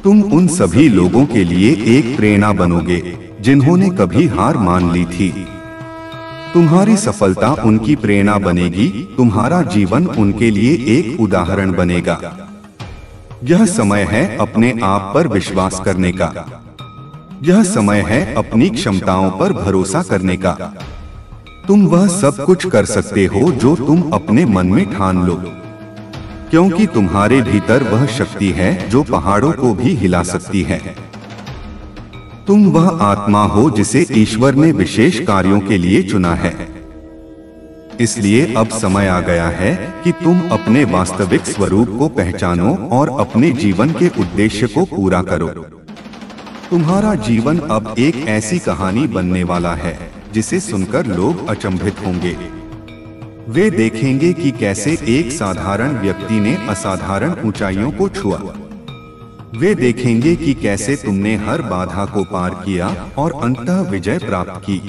तुम उन सभी लोगों के लिए एक प्रेरणा बनोगे जिन्होंने कभी हार मान ली थी। तुम्हारी सफलता उनकी प्रेरणा बनेगी, तुम्हारा जीवन उनके लिए एक उदाहरण बनेगा। यह समय है अपने आप पर विश्वास करने का। यह समय है अपनी क्षमताओं पर भरोसा करने का। तुम वह सब कुछ कर सकते हो जो तुम अपने मन में ठान लो, क्योंकि तुम्हारे भीतर वह शक्ति है जो पहाड़ों को भी हिला सकती है। तुम वह आत्मा हो जिसे ईश्वर ने विशेष कार्यों के लिए चुना है। इसलिए अब समय आ गया है कि तुम अपने वास्तविक स्वरूप को पहचानो और अपने जीवन के उद्देश्य को पूरा करो। तुम्हारा जीवन अब एक ऐसी कहानी बनने वाला है जिसे सुनकर लोग अचंभित होंगे। वे देखेंगे कि कैसे एक साधारण व्यक्ति ने असाधारण ऊंचाइयों को छुआ। वे देखेंगे कि कैसे तुमने हर बाधा को पार किया और अंततः विजय प्राप्त की।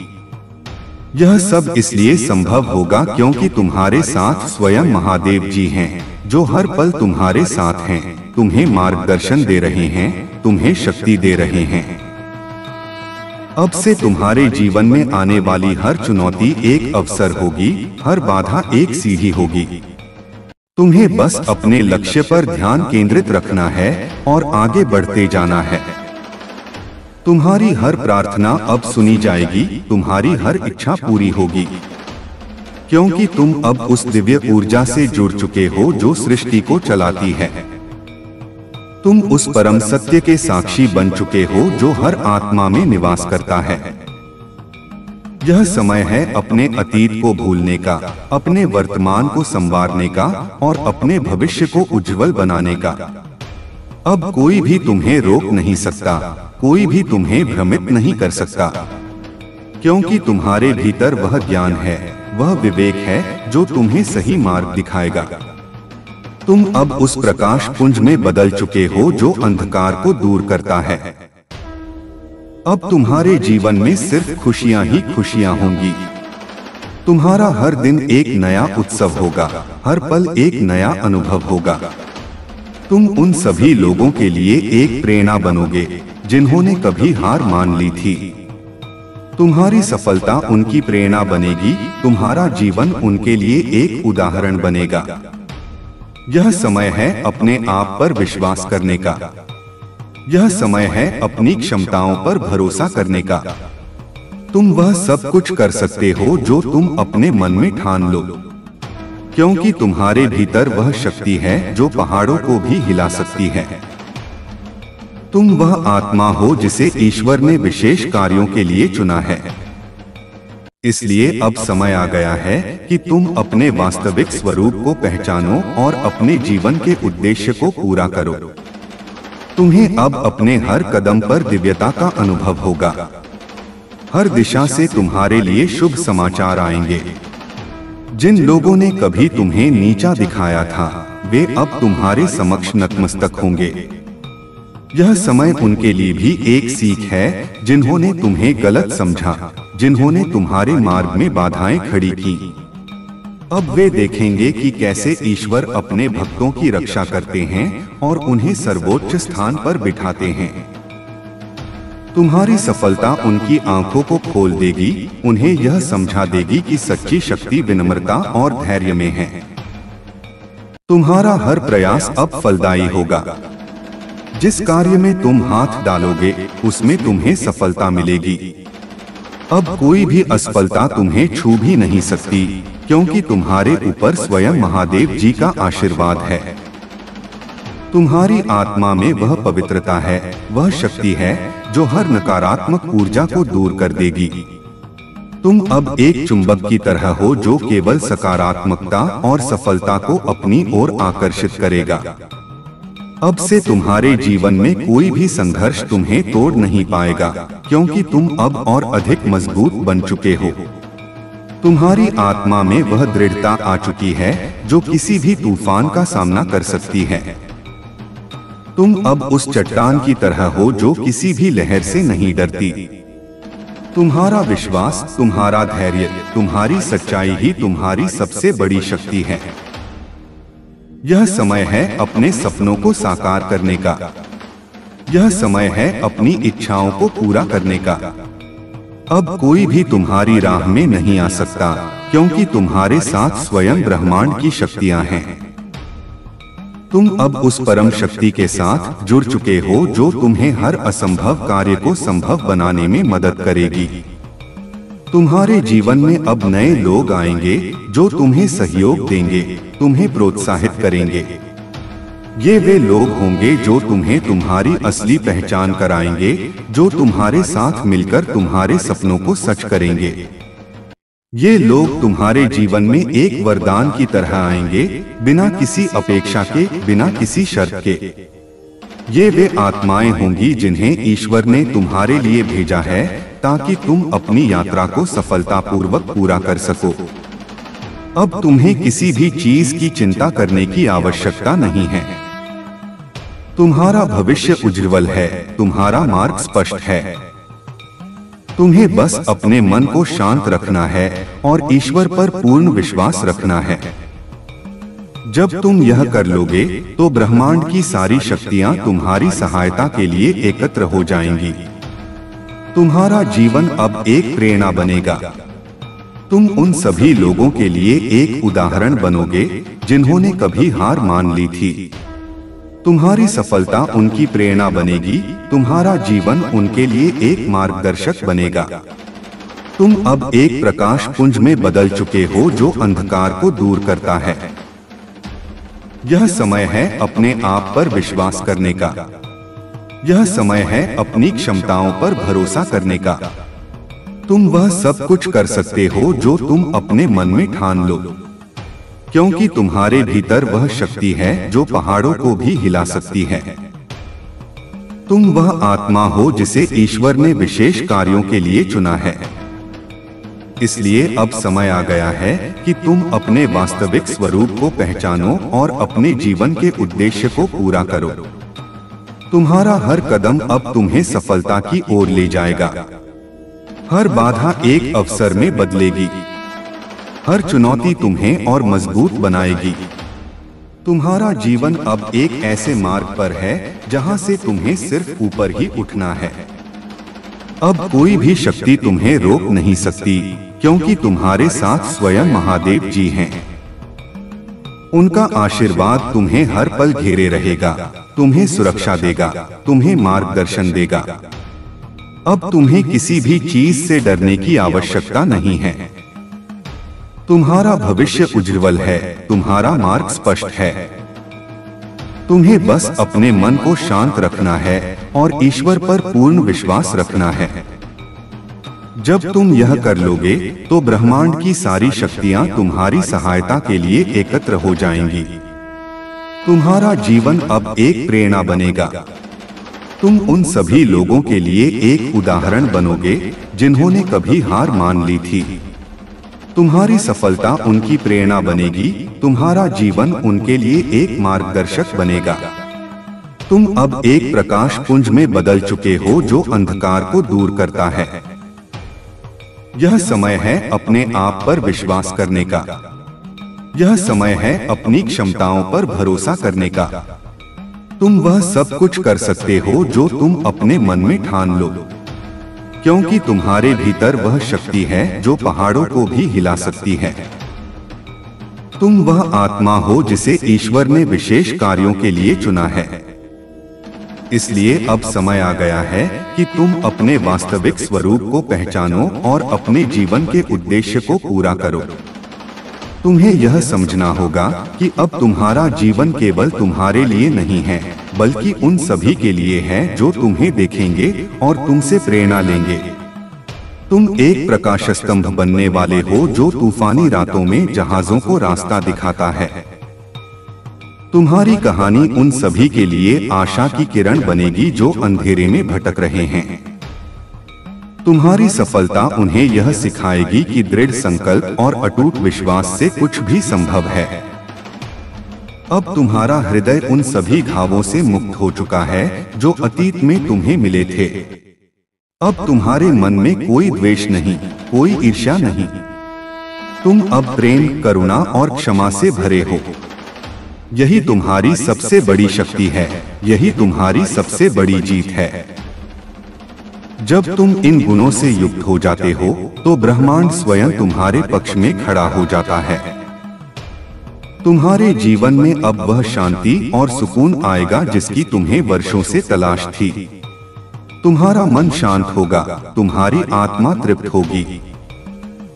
यह सब इसलिए संभव होगा क्योंकि तुम्हारे साथ स्वयं महादेव जी हैं, जो हर पल तुम्हारे साथ हैं, तुम्हें मार्गदर्शन दे रहे हैं, तुम्हें शक्ति दे रहे हैं। अब से तुम्हारे जीवन में आने वाली हर चुनौती एक अवसर होगी, हर बाधा एक सीढ़ी होगी। तुम्हें बस अपने लक्ष्य पर ध्यान केंद्रित रखना है और आगे बढ़ते जाना है। तुम्हारी हर प्रार्थना अब सुनी जाएगी, तुम्हारी हर इच्छा पूरी होगी, क्योंकि तुम अब उस दिव्य ऊर्जा से जुड़ चुके हो जो सृष्टि को चलाती है। तुम उस परम सत्य के साक्षी बन चुके हो जो हर आत्मा में निवास करता है। यह समय है अपने अतीत को भूलने का, अपने वर्तमान को संवारने का और अपने भविष्य को उज्जवल बनाने का। अब कोई भी तुम्हें रोक नहीं सकता, कोई भी तुम्हें भ्रमित नहीं कर सकता, क्योंकि तुम्हारे भीतर वह ज्ञान है, वह विवेक है जो तुम्हें सही मार्ग दिखाएगा। तुम अब उस प्रकाश पुंज में बदल चुके हो जो अंधकार को दूर करता है। अब तुम्हारे जीवन में सिर्फ खुशियां ही खुशियां होंगी। तुम्हारा हर दिन एक नया उत्सव होगा, हर पल एक नया अनुभव होगा। तुम उन सभी लोगों के लिए एक प्रेरणा बनोगे जिन्होंने कभी हार मान ली थी। तुम्हारी सफलता उनकी प्रेरणा बनेगी, तुम्हारा जीवन उनके लिए एक उदाहरण बनेगा। यह समय है अपने आप पर विश्वास करने का। यह समय है अपनी क्षमताओं पर भरोसा करने का। तुम वह सब कुछ कर सकते हो जो तुम अपने मन में ठान लो, क्योंकि तुम्हारे भीतर वह शक्ति है जो पहाड़ों को भी हिला सकती है। तुम वह आत्मा हो जिसे ईश्वर ने विशेष कार्यों के लिए चुना है। इसलिए अब समय आ गया है कि तुम अपने वास्तविक स्वरूप को पहचानो और अपने जीवन के उद्देश्य को पूरा करो। तुम्हें अब अपने हर कदम पर दिव्यता का अनुभव होगा। हर दिशा से तुम्हारे लिए शुभ समाचार आएंगे। जिन लोगों ने कभी तुम्हें नीचा दिखाया था, वे अब तुम्हारे समक्ष नतमस्तक होंगे। यह समय उनके लिए भी एक सीख है जिन्होंने तुम्हें गलत समझा, जिन्होंने तुम्हारे मार्ग में बाधाएं खड़ी की। अब वे देखेंगे कि कैसे ईश्वर अपने भक्तों की रक्षा करते हैं और उन्हें सर्वोच्च स्थान पर बिठाते हैं। तुम्हारी सफलता उनकी आंखों को खोल देगी, उन्हें यह समझा देगी कि सच्ची शक्ति विनम्रता और धैर्य में है। तुम्हारा हर प्रयास अब फलदायी होगा। जिस कार्य में तुम हाथ डालोगे, उसमें तुम्हें सफलता मिलेगी। अब कोई भी असफलता तुम्हें छू भी नहीं सकती, क्योंकि तुम्हारे ऊपर स्वयं महादेव जी का आशीर्वाद है। तुम्हारी आत्मा में वह पवित्रता है, वह शक्ति है जो हर नकारात्मक ऊर्जा को दूर कर देगी। तुम अब एक चुंबक की तरह हो जो केवल सकारात्मकता और सफलता को अपनी ओर आकर्षित करेगा। अब से तुम्हारे जीवन में कोई भी संघर्ष तुम्हें तोड़ नहीं पाएगा, क्योंकि तुम अब और अधिक मजबूत बन चुके हो। तुम्हारी आत्मा में वह दृढ़ता आ चुकी है जो किसी भी तूफान का सामना कर सकती है। तुम अब उस चट्टान की तरह हो जो किसी भी लहर से नहीं डरती। तुम्हारा विश्वास, तुम्हारा धैर्य, तुम्हारी सच्चाई ही तुम्हारी सबसे बड़ी शक्ति है। यह समय है अपने सपनों को साकार करने का। यह समय है अपनी इच्छाओं को पूरा करने का। अब कोई भी तुम्हारी राह में नहीं आ सकता, क्योंकि तुम्हारे साथ स्वयं ब्रह्मांड की शक्तियां हैं। तुम अब उस परम शक्ति के साथ जुड़ चुके हो जो तुम्हें हर असंभव कार्य को संभव बनाने में मदद करेगी। तुम्हारे जीवन में अब नए लोग आएंगे जो तुम्हें सहयोग देंगे, तुम्हें प्रोत्साहित करेंगे। ये वे लोग होंगे जो तुम्हें तुम्हारी असली पहचान कराएंगे, जो तुम्हारे साथ मिलकर तुम्हारे सपनों को सच करेंगे। ये लोग तुम्हारे जीवन में एक वरदान की तरह आएंगे, बिना किसी अपेक्षा के, बिना किसी शर्त के। ये वे आत्माएं होंगी जिन्हें ईश्वर ने तुम्हारे लिए भेजा है ताकि तुम अपनी यात्रा को सफलतापूर्वक पूरा कर सको। अब तुम्हें किसी भी चीज की चिंता करने की आवश्यकता नहीं है। तुम्हारा भविष्य उज्ज्वल है, तुम्हारा मार्ग स्पष्ट है। तुम्हें बस अपने मन को शांत रखना है और ईश्वर पर पूर्ण विश्वास रखना है। जब तुम यह कर लोगे तो ब्रह्मांड की सारी शक्तियां तुम्हारी सहायता के लिए एकत्र हो जाएंगी। तुम्हारा जीवन अब एक प्रेरणा बनेगा। तुम उन सभी लोगों के लिए एक उदाहरण बनोगे जिन्होंने कभी हार मान ली थी। तुम्हारी सफलता उनकी प्रेरणा बनेगी, तुम्हारा जीवन उनके लिए एक मार्गदर्शक बनेगा। तुम अब एक प्रकाश पुंज में बदल चुके हो जो अंधकार को दूर करता है। यह समय है अपने आप पर विश्वास करने का। यह समय है अपनी क्षमताओं पर भरोसा करने का। तुम वह सब कुछ कर सकते हो जो तुम अपने मन में ठान लो, क्योंकि तुम्हारे भीतर वह शक्ति है जो पहाड़ों को भी हिला सकती है। तुम वह आत्मा हो जिसे ईश्वर ने विशेष कार्यों के लिए चुना है। इसलिए अब समय आ गया है कि तुम अपने वास्तविक स्वरूप को पहचानो और अपने जीवन के उद्देश्य को पूरा करो। तुम्हारा हर कदम अब तुम्हें सफलता की ओर ले जाएगा। हर बाधा एक अवसर में बदलेगी। हर चुनौती तुम्हें और मजबूत बनाएगी। तुम्हारा जीवन अब एक ऐसे मार्ग पर है जहां से तुम्हें सिर्फ ऊपर ही उठना है। अब कोई भी शक्ति तुम्हें रोक नहीं सकती, क्योंकि तुम्हारे साथ स्वयं महादेव जी हैं। उनका आशीर्वाद तुम्हें हर पल घेरे रहेगा, तुम्हें सुरक्षा देगा, तुम्हें मार्गदर्शन देगा। अब तुम्हें किसी भी चीज से डरने की आवश्यकता नहीं है। तुम्हारा भविष्य उज्ज्वल है, तुम्हारा मार्ग स्पष्ट है। तुम्हें बस अपने मन को शांत रखना है और ईश्वर पर पूर्ण विश्वास रखना है। जब तुम यह कर लोगे तो ब्रह्मांड की सारी शक्तियां तुम्हारी सहायता के लिए एकत्र हो जाएंगी। तुम्हारा जीवन अब एक प्रेरणा बनेगा। तुम उन सभी लोगों के लिए एक उदाहरण बनोगे जिन्होंने कभी हार मान ली थी। तुम्हारी सफलता उनकी प्रेरणा बनेगी, तुम्हारा जीवन उनके लिए एक मार्गदर्शक बनेगा। तुम अब एक प्रकाश पुंज में बदल चुके हो जो अंधकार को दूर करता है। यह समय है अपने आप पर विश्वास करने का। यह समय है अपनी क्षमताओं पर भरोसा करने का। तुम वह सब कुछ कर सकते हो जो तुम अपने मन में ठान लो, क्योंकि तुम्हारे भीतर वह शक्ति है जो पहाड़ों को भी हिला सकती है। तुम वह आत्मा हो जिसे ईश्वर ने विशेष कार्यों के लिए चुना है। इसलिए अब समय आ गया है कि तुम अपने वास्तविक स्वरूप को पहचानो और अपने जीवन के उद्देश्य को पूरा करो। तुम्हें यह समझना होगा कि अब तुम्हारा जीवन केवल तुम्हारे लिए नहीं है, बल्कि उन सभी के लिए है जो तुम्हें देखेंगे और तुमसे प्रेरणा लेंगे। तुम एक प्रकाश स्तंभ बनने वाले हो जो तूफानी रातों में जहाजों को रास्ता दिखाता है। तुम्हारी कहानी उन सभी के लिए आशा की किरण बनेगी जो अंधेरे में भटक रहे हैं। तुम्हारी सफलता उन्हें यह सिखाएगी कि दृढ़ संकल्प और अटूट विश्वास से कुछ भी संभव है। अब तुम्हारा हृदय उन सभी घावों से मुक्त हो चुका है जो अतीत में तुम्हें मिले थे। अब तुम्हारे मन में कोई द्वेष नहीं, कोई ईर्ष्या नहीं। तुम अब प्रेम, करुणा और क्षमा से भरे हो। यही तुम्हारी सबसे बड़ी शक्ति है, यही तुम्हारी सबसे बड़ी जीत है। जब तुम इन गुणों से युक्त हो जाते हो तो ब्रह्मांड स्वयं तुम्हारे पक्ष में खड़ा हो जाता है। तुम्हारे जीवन में अब वह शांति और सुकून आएगा जिसकी तुम्हें वर्षों से तलाश थी। तुम्हारा मन शांत होगा, तुम्हारी आत्मा तृप्त होगी।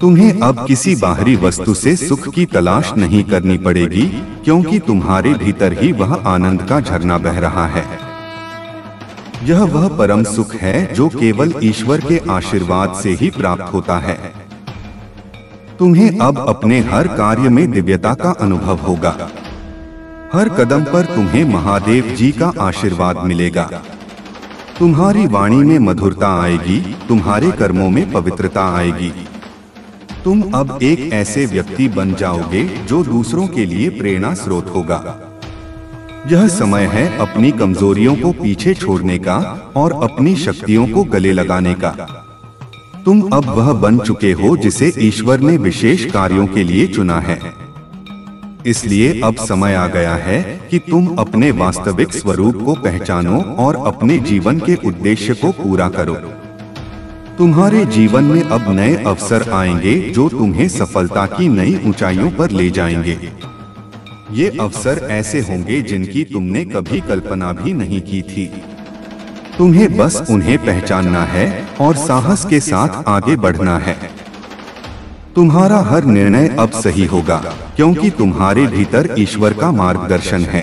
तुम्हें अब किसी बाहरी वस्तु से सुख की तलाश नहीं करनी पड़ेगी, क्योंकि तुम्हारे भीतर ही वह आनंद का झरना बह रहा है। यह वह परम सुख है जो केवल ईश्वर के आशीर्वाद से ही प्राप्त होता है। तुम्हें अब अपने हर कार्य में दिव्यता का अनुभव होगा। हर कदम पर तुम्हें महादेव जी का आशीर्वाद मिलेगा। तुम्हारी वाणी में मधुरता आएगी, तुम्हारे कर्मों में पवित्रता आएगी। तुम अब एक ऐसे व्यक्ति बन जाओगे जो दूसरों के लिए प्रेरणा स्रोत होगा। यह समय है अपनी कमजोरियों को पीछे छोड़ने का और अपनी शक्तियों को गले लगाने का। तुम अब वह बन चुके हो जिसे ईश्वर ने विशेष कार्यों के लिए चुना है। इसलिए अब समय आ गया है कि तुम अपने वास्तविक स्वरूप को पहचानो और अपने जीवन के उद्देश्य को पूरा करो। तुम्हारे जीवन में अब नए अवसर आएंगे जो तुम्हें सफलता की नई ऊंचाइयों पर ले जाएंगे। ये अवसर ऐसे होंगे जिनकी तुमने कभी कल्पना भी नहीं की थी। तुम्हें बस उन्हें पहचानना है और साहस के साथ आगे बढ़ना है। तुम्हारा हर निर्णय अब सही होगा, क्योंकि तुम्हारे भीतर ईश्वर का मार्गदर्शन है।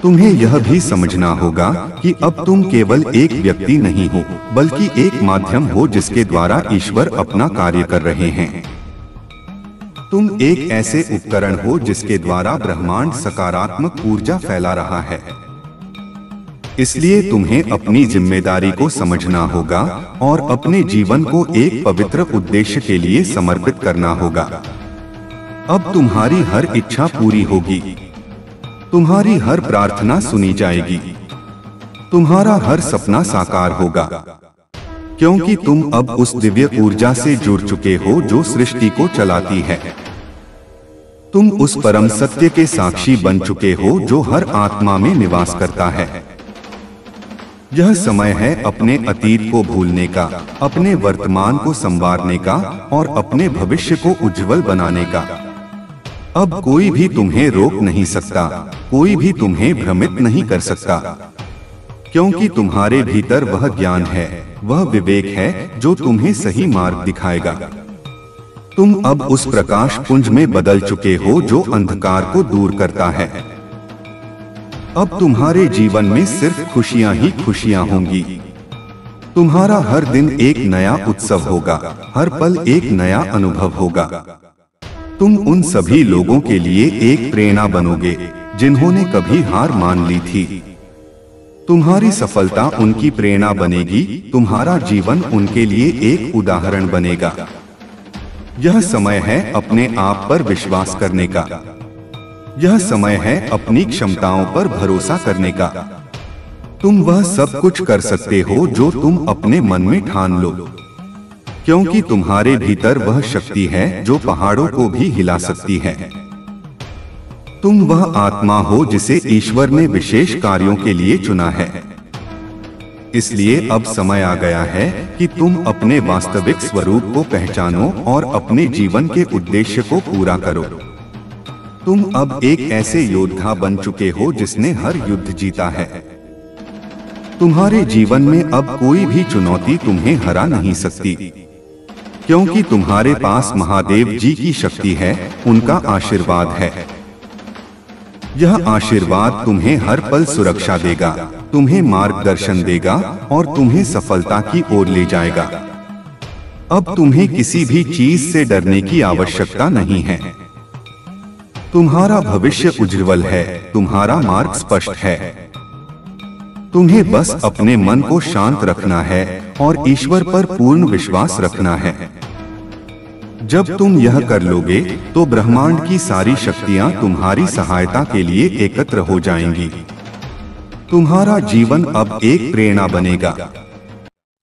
तुम्हें यह भी समझना होगा कि अब तुम केवल एक व्यक्ति नहीं हो, बल्कि एक माध्यम हो जिसके द्वारा ईश्वर अपना कार्य कर रहे हैं। तुम एक ऐसे उपकरण हो जिसके द्वारा ब्रह्मांड सकारात्मक ऊर्जा फैला रहा है। इसलिए तुम्हें अपनी जिम्मेदारी को समझना होगा और अपने जीवन को एक पवित्र उद्देश्य के लिए समर्पित करना होगा। अब तुम्हारी हर इच्छा पूरी होगी, तुम्हारी हर प्रार्थना सुनी जाएगी, तुम्हारा हर सपना साकार होगा, क्योंकि तुम अब उस दिव्य ऊर्जा से जुड़ चुके हो जो सृष्टि को चलाती है। तुम उस परम सत्य के साक्षी बन चुके हो जो हर आत्मा में निवास करता है। यह समय है अपने अतीत को भूलने का, अपने वर्तमान को संवारने का और अपने भविष्य को उज्जवल बनाने का। अब कोई भी तुम्हें रोक नहीं सकता, कोई भी तुम्हें भ्रमित नहीं कर सकता, क्योंकि तुम्हारे भीतर वह ज्ञान है, वह विवेक है जो तुम्हें सही मार्ग दिखाएगा। तुम अब उस प्रकाश पुंज में बदल चुके हो जो अंधकार को दूर करता है। अब तुम्हारे जीवन में सिर्फ खुशियां ही खुशियां होंगी। तुम्हारा हर दिन एक नया उत्सव होगा, हर पल एक नया अनुभव होगा। तुम उन सभी लोगों के लिए एक प्रेरणा बनोगे जिन्होंने कभी हार मान ली थी। तुम्हारी सफलता उनकी प्रेरणा बनेगी, तुम्हारा जीवन उनके लिए एक उदाहरण बनेगा। यह समय है अपने आप पर विश्वास करने का। यह समय है अपनी क्षमताओं पर भरोसा करने का। तुम वह सब कुछ कर सकते हो जो तुम अपने मन में ठान लो, क्योंकि तुम्हारे भीतर वह शक्ति है जो पहाड़ों को भी हिला सकती है। तुम वह आत्मा हो जिसे ईश्वर ने विशेष कार्यों के लिए चुना है। इसलिए अब समय आ गया है कि तुम अपने वास्तविक स्वरूप को पहचानो और अपने जीवन के उद्देश्य को पूरा करो। तुम अब एक ऐसे योद्धा बन चुके हो जिसने हर युद्ध जीता है। तुम्हारे जीवन में अब कोई भी चुनौती तुम्हें हरा नहीं सकती, क्योंकि तुम्हारे पास महादेव जी की शक्ति है, उनका आशीर्वाद है। यह आशीर्वाद तुम्हें हर पल सुरक्षा देगा, तुम्हें मार्गदर्शन देगा और तुम्हें सफलता की ओर ले जाएगा। अब तुम्हें किसी भी चीज से डरने की आवश्यकता नहीं है। तुम्हारा भविष्य उज्ज्वल है, तुम्हारा मार्ग स्पष्ट है। तुम्हें बस अपने मन को शांत रखना है और ईश्वर पर पूर्ण विश्वास रखना है। जब तुम यह कर लोगे तो ब्रह्मांड की सारी शक्तियां तुम्हारी सहायता के लिए एकत्र हो जाएंगी। तुम्हारा जीवन अब एक प्रेरणा बनेगा।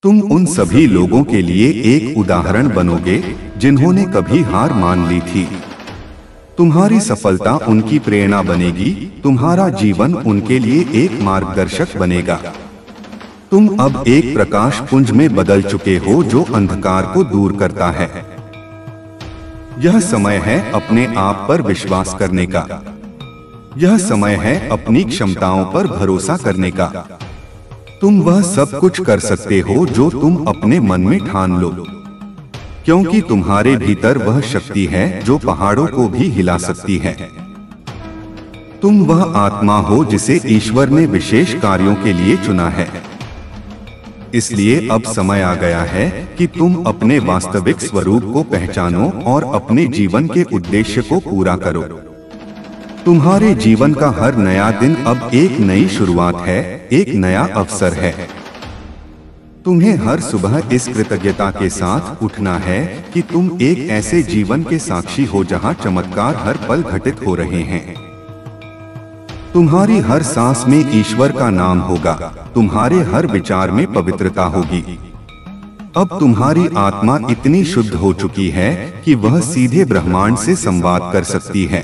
तुम उन सभी लोगों के लिए एक उदाहरण बनोगे जिन्होंने कभी हार मान ली थी। तुम्हारी सफलता उनकी प्रेरणा बनेगी, तुम्हारा जीवन उनके लिए एक मार्गदर्शक बनेगा। तुम अब एक प्रकाश पुंज में बदल चुके हो जो अंधकार को दूर करता है। यह समय है अपने आप पर विश्वास करने का। यह समय है अपनी क्षमताओं पर भरोसा करने का। तुम वह सब कुछ कर सकते हो जो तुम अपने मन में ठान लो, क्योंकि तुम्हारे भीतर वह शक्ति है जो पहाड़ों को भी हिला सकती है। तुम वह आत्मा हो जिसे ईश्वर ने विशेष कार्यों के लिए चुना है। इसलिए अब समय आ गया है कि तुम अपने वास्तविक स्वरूप को पहचानो और अपने जीवन के उद्देश्य को पूरा करो। तुम्हारे जीवन का हर नया दिन अब एक नई शुरुआत है, एक नया अवसर है। तुम्हें हर सुबह इस कृतज्ञता के साथ उठना है कि तुम एक ऐसे जीवन के साक्षी हो जहां चमत्कार हर पल घटित हो रहे हैं। तुम्हारी हर सांस में ईश्वर का नाम होगा, तुम्हारे हर विचार में पवित्रता होगी। अब तुम्हारी आत्मा इतनी शुद्ध हो चुकी है कि वह सीधे ब्रह्मांड से संवाद कर सकती है।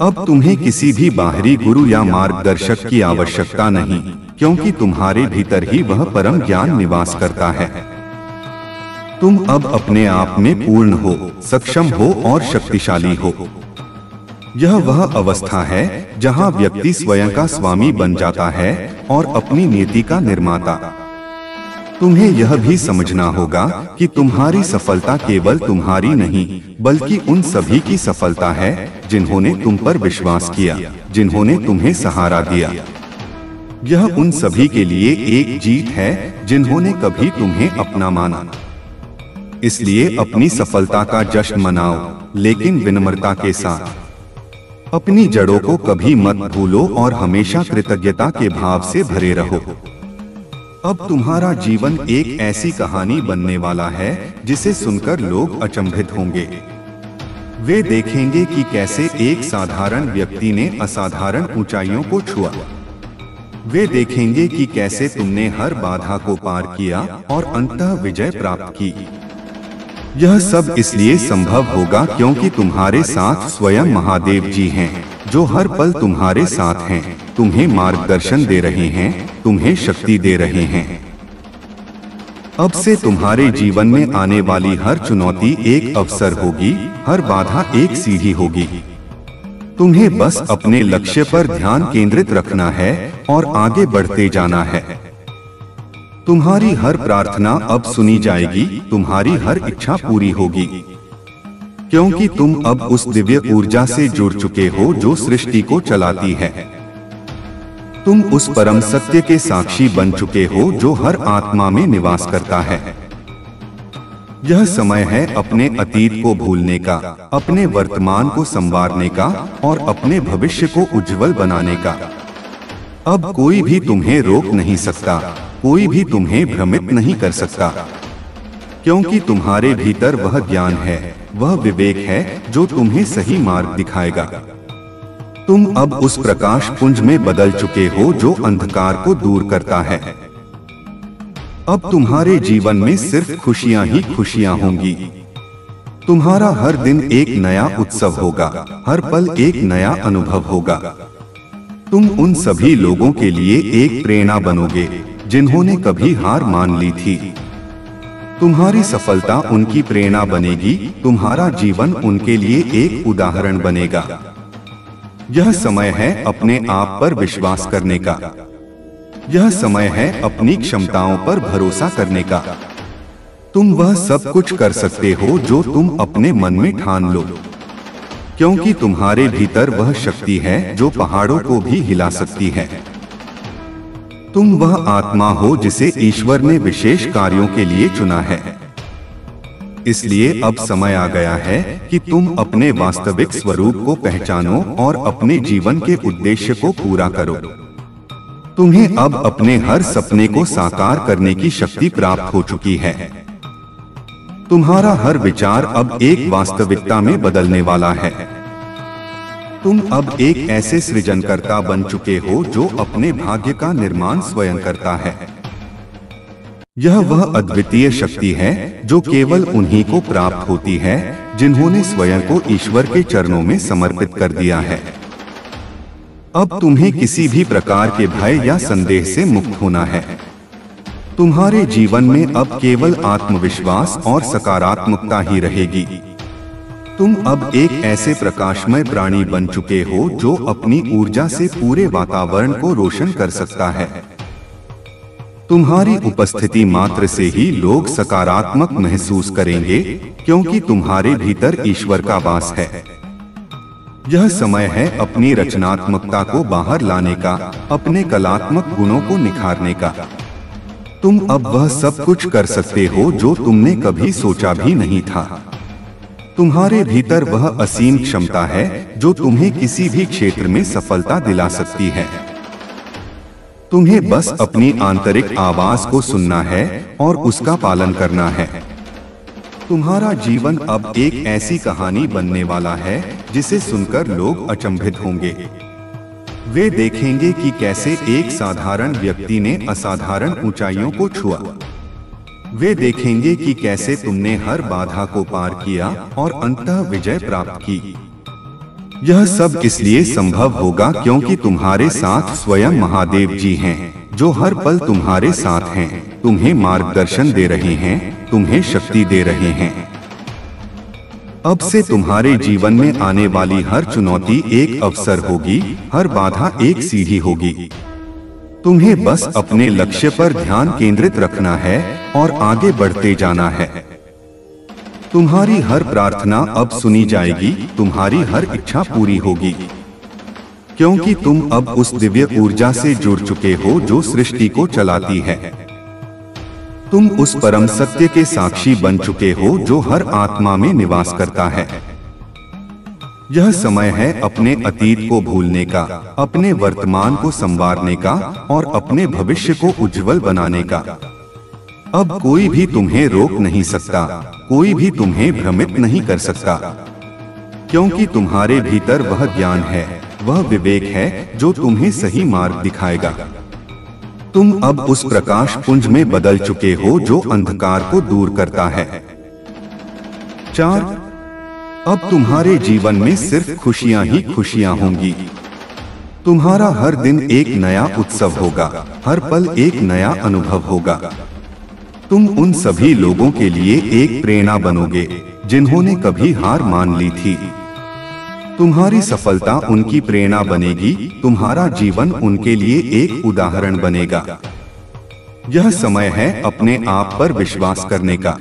अब तुम्हें किसी भी बाहरी गुरु या मार्गदर्शक की आवश्यकता नहीं, क्योंकि तुम्हारे भीतर ही वह परम ज्ञान निवास करता है। तुम अब अपने आप में पूर्ण हो, सक्षम हो और शक्तिशाली हो। यह वह अवस्था है जहां व्यक्ति स्वयं का स्वामी बन जाता है और अपनी नीति का निर्माता। तुम्हें यह भी समझना होगा कि तुम्हारी सफलता केवल तुम्हारी नहीं, बल्कि उन सभी की सफलता है जिन्होंने तुम पर विश्वास किया, जिन्होंने तुम्हें सहारा दिया। यह उन सभी के लिए एक जीत है जिन्होंने कभी तुम्हें अपना माना। इसलिए अपनी सफलता का जश्न मनाओ, लेकिन विनम्रता के साथ। अपनी जड़ों को कभी मत भूलो और हमेशा कृतज्ञता के भाव से भरे रहो। अब तुम्हारा जीवन एक ऐसी कहानी बनने वाला है जिसे सुनकर लोग अचंभित होंगे। वे देखेंगे कि कैसे एक साधारण व्यक्ति ने असाधारण ऊंचाइयों को छुआ। वे देखेंगे कि कैसे तुमने हर बाधा को पार किया और अंततः विजय प्राप्त की। यह सब इसलिए संभव होगा क्योंकि तुम्हारे साथ स्वयं महादेव जी हैं, जो हर पल तुम्हारे साथ हैं, तुम्हें मार्गदर्शन दे रहे हैं, तुम्हें शक्ति दे रहे हैं। अब से तुम्हारे जीवन में आने वाली हर चुनौती एक अवसर होगी, हर बाधा एक सीढ़ी होगी। तुम्हें बस अपने लक्ष्य पर ध्यान केंद्रित रखना है और आगे बढ़ते जाना है। तुम्हारी हर प्रार्थना अब सुनी जाएगी, तुम्हारी हर इच्छा पूरी होगी, क्योंकि तुम अब उस दिव्य ऊर्जा से जुड़ चुके हो जो सृष्टि को चलाती है। तुम उस परम सत्य के साक्षी बन चुके हो जो हर आत्मा में निवास करता है। यह समय है अपने अतीत को भूलने का, अपने वर्तमान को संवारने का और अपने भविष्य को उज्जवल बनाने का। अब कोई भी तुम्हें रोक नहीं सकता, कोई भी तुम्हें भ्रमित नहीं कर सकता, क्योंकि तुम्हारे भीतर वह ज्ञान है, वह विवेक है जो तुम्हें सही मार्ग दिखाएगा। तुम अब उस प्रकाश पुंज में बदल चुके हो जो अंधकार को दूर करता है। अब तुम्हारे जीवन में सिर्फ खुशियां ही खुशियां होंगी। तुम्हारा हर दिन एक नया उत्सव होगा, हर पल एक नया अनुभव होगा। तुम उन सभी लोगों के लिए एक प्रेरणा बनोगे जिन्होंने कभी हार मान ली थी। तुम्हारी सफलता उनकी प्रेरणा बनेगी, तुम्हारा जीवन उनके लिए एक उदाहरण बनेगा। यह समय है अपने आप पर विश्वास करने का। यह समय है अपनी क्षमताओं पर भरोसा करने का। तुम वह सब कुछ कर सकते हो जो तुम अपने मन में ठान लो, क्योंकि तुम्हारे भीतर वह शक्ति है जो पहाड़ों को भी हिला सकती है। तुम वह आत्मा हो जिसे ईश्वर ने विशेष कार्यों के लिए चुना है। इसलिए अब समय आ गया है कि तुम अपने वास्तविक स्वरूप को पहचानो और अपने जीवन के उद्देश्य को पूरा करो। तुम्हें अब अपने हर सपने को साकार करने की शक्ति प्राप्त हो चुकी है। तुम्हारा हर विचार अब एक वास्तविकता में बदलने वाला है। तुम अब एक ऐसे सृजनकर्ता बन चुके हो जो अपने भाग्य का निर्माण स्वयं करता है। यह वह अद्वितीय शक्ति है जो केवल उन्हीं को प्राप्त होती है जिन्होंने स्वयं को ईश्वर के चरणों में समर्पित कर दिया है। अब तुम्हें किसी भी प्रकार के भय या संदेह से मुक्त होना है। तुम्हारे जीवन में अब केवल आत्मविश्वास और सकारात्मकता ही रहेगी। तुम अब एक ऐसे प्रकाशमय प्राणी बन चुके हो जो अपनी ऊर्जा से पूरे वातावरण को रोशन कर सकता है। तुम्हारी उपस्थिति मात्र से ही लोग सकारात्मक महसूस करेंगे, क्योंकि तुम्हारे भीतर ईश्वर का वास है। यह समय है अपनी रचनात्मकता को बाहर लाने का, अपने कलात्मक गुणों को निखारने का। तुम अब वह सब कुछ कर सकते हो जो तुमने कभी सोचा भी नहीं था। तुम्हारे भीतर वह असीम क्षमता है जो तुम्हें किसी भी क्षेत्र में सफलता दिला सकती है। तुम्हें बस अपनी आंतरिक आवाज को सुनना है और उसका पालन करना है। तुम्हारा जीवन अब एक ऐसी कहानी बनने वाला है जिसे सुनकर लोग अचंभित होंगे। वे देखेंगे कि कैसे एक साधारण व्यक्ति ने असाधारण ऊंचाइयों को छुआ। वे देखेंगे कि कैसे तुमने हर बाधा को पार किया और अंततः विजय प्राप्त की। यह सब इसलिए संभव होगा क्योंकि तुम्हारे साथ स्वयं महादेव जी हैं, जो हर पल तुम्हारे साथ हैं, तुम्हें मार्गदर्शन दे रहे हैं, तुम्हें शक्ति दे रहे हैं। अब से तुम्हारे जीवन में आने वाली हर चुनौती एक अवसर होगी, हर बाधा एक सीढ़ी होगी। तुम्हें बस अपने लक्ष्य पर ध्यान केंद्रित रखना है और आगे बढ़ते जाना है। तुम्हारी हर प्रार्थना अब सुनी जाएगी, तुम्हारी हर इच्छा पूरी होगी, क्योंकि तुम अब उस दिव्य ऊर्जा से जुड़ चुके हो जो सृष्टि को चलाती है। तुम उस परम सत्य के साक्षी बन चुके हो जो हर आत्मा में निवास करता है। यह समय है अपने अतीत को भूलने का, अपने वर्तमान को संवारने का और अपने भविष्य को उज्जवल बनाने का। अब कोई भी तुम्हें रोक नहीं सकता, कोई भी तुम्हें भ्रमित नहीं कर सकता, क्योंकि तुम्हारे भीतर वह ज्ञान है, वह विवेक है जो तुम्हें सही मार्ग दिखाएगा। तुम अब उस प्रकाश पुंज में बदल चुके हो जो अंधकार को दूर करता है। 4. अब तुम्हारे जीवन में सिर्फ खुशियां ही खुशियां होंगी। तुम्हारा हर दिन एक नया उत्सव होगा, हर पल एक नया अनुभव होगा। तुम उन सभी लोगों के लिए एक प्रेरणा बनोगे जिन्होंने कभी हार मान ली थी। तुम्हारी सफलता उनकी प्रेरणा बनेगी, तुम्हारा जीवन उनके लिए एक उदाहरण बनेगा। यह समय है अपने आप पर विश्वास करने का।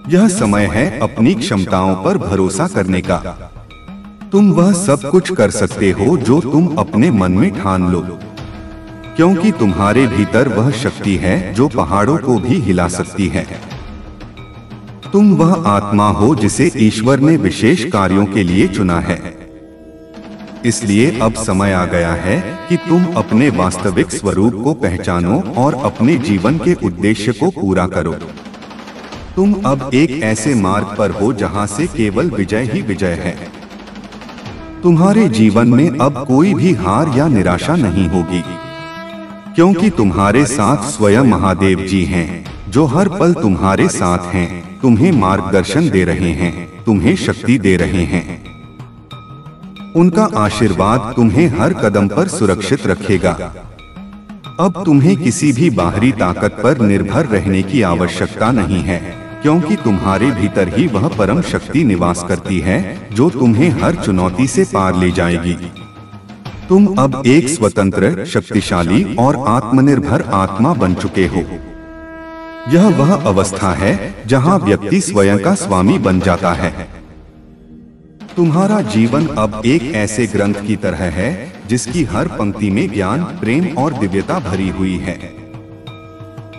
यह समय है अपनी क्षमताओं पर भरोसा करने का। तुम वह सब कुछ कर सकते हो जो तुम अपने मन में ठान लो, क्योंकि तुम्हारे भीतर वह शक्ति है जो पहाड़ों को भी हिला सकती है। तुम वह आत्मा हो जिसे ईश्वर ने विशेष कार्यों के लिए चुना है। इसलिए अब समय आ गया है कि तुम अपने वास्तविक स्वरूप को पहचानो और अपने जीवन के उद्देश्य को पूरा करो। तुम अब एक ऐसे मार्ग पर हो जहां से केवल विजय ही विजय है। तुम्हारे जीवन में अब कोई भी हार या निराशा नहीं होगी, क्योंकि तुम्हारे साथ स्वयं महादेव जी हैं, जो हर पल तुम्हारे साथ हैं, तुम्हें मार्गदर्शन दे रहे हैं, तुम्हें शक्ति दे रहे हैं। उनका आशीर्वाद तुम्हें हर कदम पर सुरक्षित रखेगा। अब तुम्हें किसी भी बाहरी ताकत पर निर्भर रहने की आवश्यकता नहीं है, क्योंकि तुम्हारे भीतर ही वह परम शक्ति निवास करती है जो तुम्हें हर चुनौती से पार ले जाएगी। तुम अब एक स्वतंत्र, शक्तिशाली और आत्मनिर्भर आत्मा बन चुके हो। यह वह अवस्था है जहां व्यक्ति स्वयं का स्वामी बन जाता है। तुम्हारा जीवन अब एक ऐसे ग्रंथ की तरह है जिसकी हर पंक्ति में ज्ञान, प्रेम और दिव्यता भरी हुई है।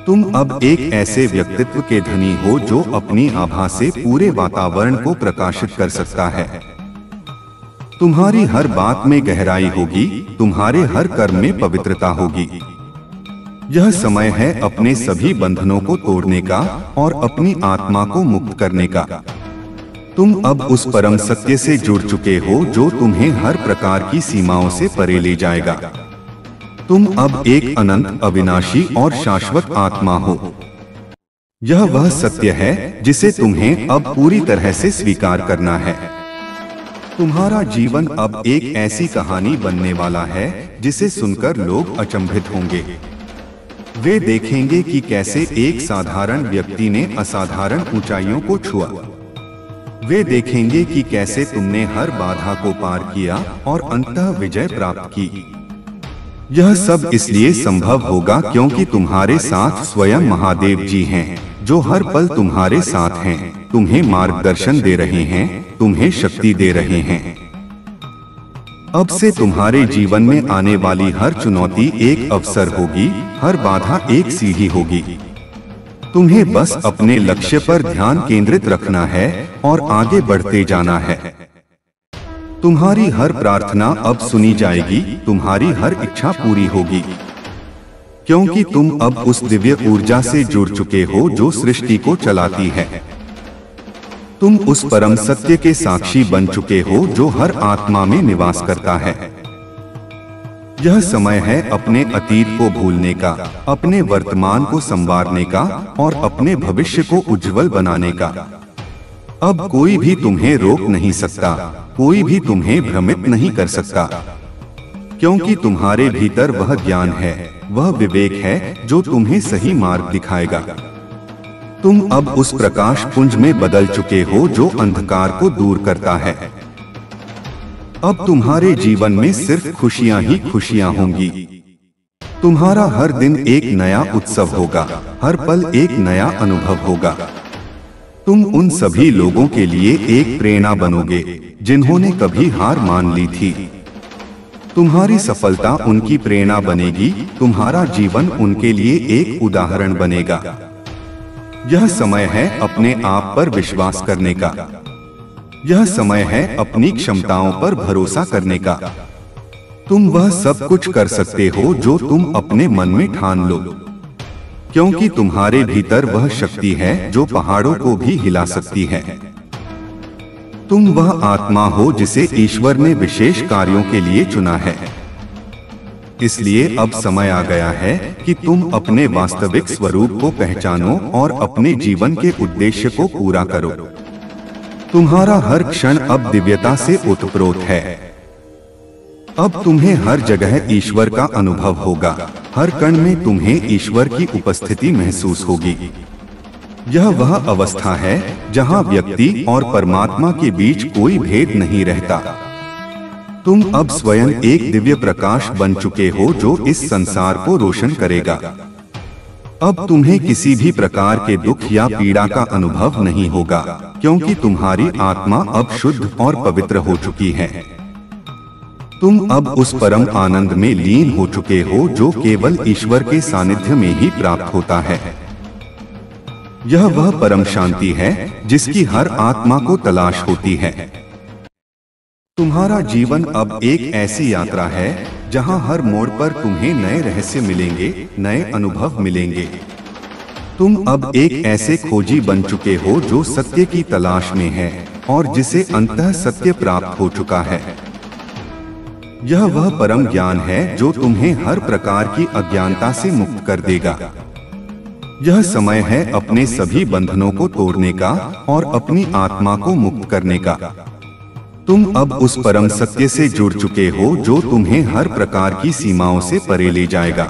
तुम अब एक ऐसे व्यक्तित्व के धनी हो जो अपनी आभा से पूरे वातावरण को प्रकाशित कर सकता है। तुम्हारी हर बात में गहराई होगी, तुम्हारे हर कर्म में पवित्रता होगी। यह समय है अपने सभी बंधनों को तोड़ने का और अपनी आत्मा को मुक्त करने का। तुम अब उस परम सत्य से जुड़ चुके हो जो तुम्हें हर प्रकार की सीमाओं से परे ले जाएगा। तुम अब एक अनंत, अविनाशी और शाश्वत आत्मा हो। यह वह सत्य है जिसे तुम्हें अब पूरी तरह से स्वीकार करना है। तुम्हारा जीवन अब एक ऐसी कहानी बनने वाला है जिसे सुनकर लोग अचंभित होंगे। वे देखेंगे कि कैसे एक साधारण व्यक्ति ने असाधारण ऊंचाइयों को छुआ। वे देखेंगे कि कैसे तुमने हर बाधा को पार किया और अंततः विजय प्राप्त की। यह सब इसलिए संभव होगा क्योंकि तुम्हारे साथ स्वयं महादेव जी हैं, जो हर पल तुम्हारे साथ हैं, तुम्हें मार्गदर्शन दे रहे हैं, तुम्हें शक्ति दे रहे हैं। अब से तुम्हारे जीवन में आने वाली हर चुनौती एक अवसर होगी, हर बाधा एक सीढ़ी होगी। तुम्हें बस अपने लक्ष्य पर ध्यान केंद्रित रखना है और आगे बढ़ते जाना है। तुम्हारी हर प्रार्थना अब सुनी जाएगी, तुम्हारी हर इच्छा पूरी होगी, क्योंकि तुम अब उस दिव्य ऊर्जा से जुड़ चुके हो जो सृष्टि को चलाती है। तुम उस परम सत्य के साक्षी बन चुके हो जो हर आत्मा में निवास करता है। यह समय है अपने अतीत को भूलने का, अपने वर्तमान को संवारने का और अपने भविष्य को उज्जवल बनाने का। अब कोई भी तुम्हें रोक नहीं सकता, कोई भी तुम्हें भ्रमित नहीं कर सकता, क्योंकि तुम्हारे भीतर वह ज्ञान है, वह विवेक है जो तुम्हें सही मार्ग दिखाएगा। तुम अब उस प्रकाश पुंज में बदल चुके हो जो अंधकार को दूर करता है। अब तुम्हारे जीवन में सिर्फ खुशियां ही खुशियां होंगी। तुम्हारा हर दिन एक नया उत्सव होगा, हर पल एक नया अनुभव होगा। तुम उन सभी लोगों के लिए एक प्रेरणा बनोगे जिन्होंने कभी हार मान ली थी। तुम्हारी सफलता उनकी प्रेरणा बनेगी, तुम्हारा जीवन उनके लिए एक उदाहरण बनेगा। यह समय है अपने आप पर विश्वास करने का। यह समय है अपनी क्षमताओं पर भरोसा करने का। तुम वह सब कुछ कर सकते हो जो तुम अपने मन में ठान लो, क्योंकि तुम्हारे भीतर वह शक्ति है जो पहाड़ों को भी हिला सकती है। तुम वह आत्मा हो जिसे ईश्वर ने विशेष कार्यों के लिए चुना है। इसलिए अब समय आ गया है कि तुम अपने वास्तविक स्वरूप को पहचानो और अपने जीवन के उद्देश्य को पूरा करो। तुम्हारा हर क्षण अब दिव्यता से ओतप्रोत है। अब तुम्हें हर जगह ईश्वर का अनुभव होगा। हर कण में तुम्हें ईश्वर की उपस्थिति महसूस होगी। यह वह अवस्था है जहां व्यक्ति और परमात्मा के बीच कोई भेद नहीं रहता। तुम अब स्वयं एक दिव्य प्रकाश बन चुके हो जो इस संसार को रोशन करेगा। अब तुम्हें किसी भी प्रकार के दुख या पीड़ा का अनुभव नहीं होगा, क्योंकि तुम्हारी आत्मा अब शुद्ध और पवित्र हो चुकी है। तुम अब उस परम आनंद में लीन हो चुके हो जो केवल ईश्वर के सानिध्य में ही प्राप्त होता है। यह वह परम शांति है जिसकी हर आत्मा को तलाश होती है। तुम्हारा जीवन अब एक ऐसी यात्रा है जहां हर मोड़ पर तुम्हें नए रहस्य मिलेंगे, नए अनुभव मिलेंगे। तुम अब एक ऐसे खोजी बन चुके हो जो सत्य की तलाश में है और जिसे अंततः सत्य प्राप्त हो चुका है। यह वह परम ज्ञान है जो तुम्हें हर प्रकार की अज्ञानता से मुक्त कर देगा। यह समय है अपने सभी बंधनों को तोड़ने का और अपनी आत्मा को मुक्त करने का। तुम अब उस परम सत्य से जुड़ चुके हो जो तुम्हें हर प्रकार की सीमाओं से परे ले जाएगा।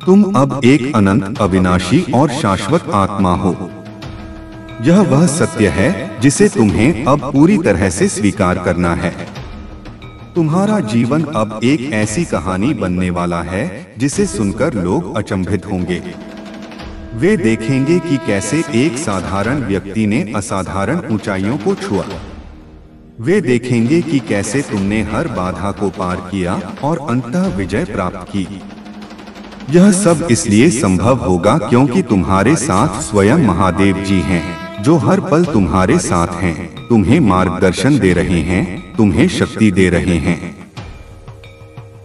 तुम अब एक अनंत, अविनाशी और शाश्वत आत्मा हो। यह वह सत्य है जिसे तुम्हें अब पूरी तरह से स्वीकार करना है। तुम्हारा जीवन अब एक ऐसी कहानी बनने वाला है जिसे सुनकर लोग अचंभित होंगे। वे देखेंगे कि कैसे एक साधारण व्यक्ति ने असाधारण ऊंचाइयों को छुआ। वे देखेंगे कि कैसे तुमने हर बाधा को पार किया और अंततः विजय प्राप्त की। यह सब इसलिए संभव होगा क्योंकि तुम्हारे साथ स्वयं महादेव जी हैं, जो हर पल तुम्हारे साथ हैं, तुम्हें मार्गदर्शन दे रहे हैं, तुम्हें शक्ति दे रहे हैं।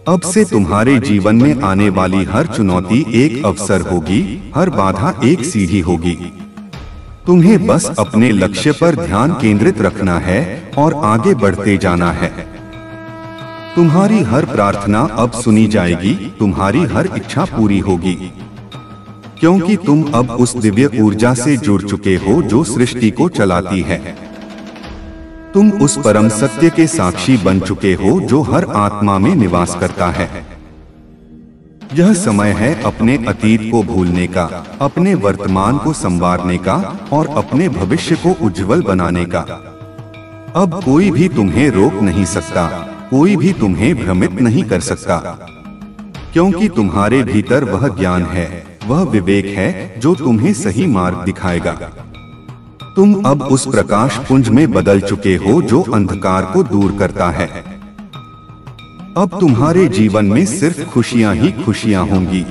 अब से तुम्हारे जीवन में आने वाली हर चुनौती एक अवसर होगी, हर बाधा एक सीढ़ी होगी। तुम्हें बस अपने लक्ष्य पर ध्यान केंद्रित रखना है और आगे बढ़ते जाना है। तुम्हारी हर प्रार्थना अब सुनी जाएगी, तुम्हारी हर इच्छा पूरी होगी, क्योंकि तुम अब उस दिव्य ऊर्जा से जुड़ चुके हो जो सृष्टि को चलाती है। तुम उस परम सत्य के साक्षी बन चुके हो जो हर आत्मा में निवास करता है। यह समय है अपने अतीत को भूलने का, अपने वर्तमान को संवारने का और अपने भविष्य को उज्जवल बनाने का। अब कोई भी तुम्हें रोक नहीं सकता, कोई भी तुम्हें भ्रमित नहीं कर सकता, क्योंकि तुम्हारे भीतर वह ज्ञान है, वह विवेक है जो तुम्हें सही मार्ग दिखाएगा। तुम अब उस प्रकाश पुंज में बदल चुके हो जो अंधकार को दूर करता है। अब तुम्हारे जीवन में सिर्फ खुशियां ही खुशियां होंगी।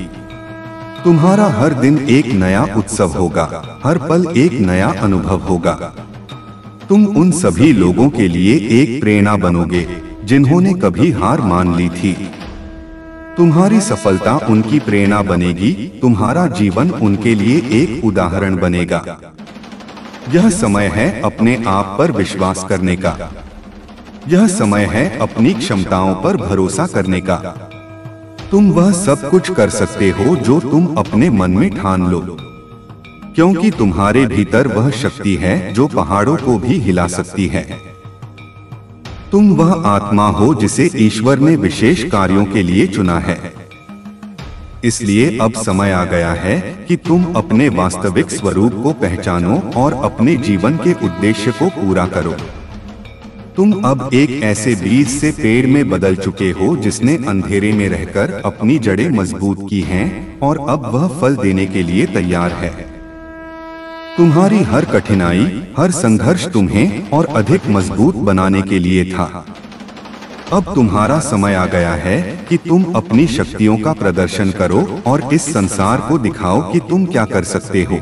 तुम्हारा हर दिन एक नया उत्सव होगा, हर पल एक नया अनुभव होगा। तुम उन सभी लोगों के लिए एक प्रेरणा बनोगे जिन्होंने कभी हार मान ली थी। तुम्हारी सफलता उनकी प्रेरणा बनेगी, तुम्हारा जीवन उनके लिए एक उदाहरण बनेगा। यह समय है अपने आप पर विश्वास करने का। यह समय है अपनी क्षमताओं पर भरोसा करने का। तुम वह सब कुछ कर सकते हो जो तुम अपने मन में ठान लो, क्योंकि तुम्हारे भीतर वह शक्ति है जो पहाड़ों को भी हिला सकती है। तुम वह आत्मा हो जिसे ईश्वर ने विशेष कार्यों के लिए चुना है। इसलिए अब समय आ गया है कि तुम अपने वास्तविक स्वरूप को पहचानो और अपने जीवन के उद्देश्य को पूरा करो। तुम अब एक ऐसे बीज से पेड़ में बदल चुके हो जिसने अंधेरे में रहकर अपनी जड़ें मजबूत की हैं और अब वह फल देने के लिए तैयार है। तुम्हारी हर कठिनाई, हर संघर्ष तुम्हें और अधिक मजबूत बनाने के लिए था। अब तुम्हारा समय आ गया है कि तुम अपनी शक्तियों का प्रदर्शन करो और इस संसार को दिखाओ कि तुम क्या कर सकते हो।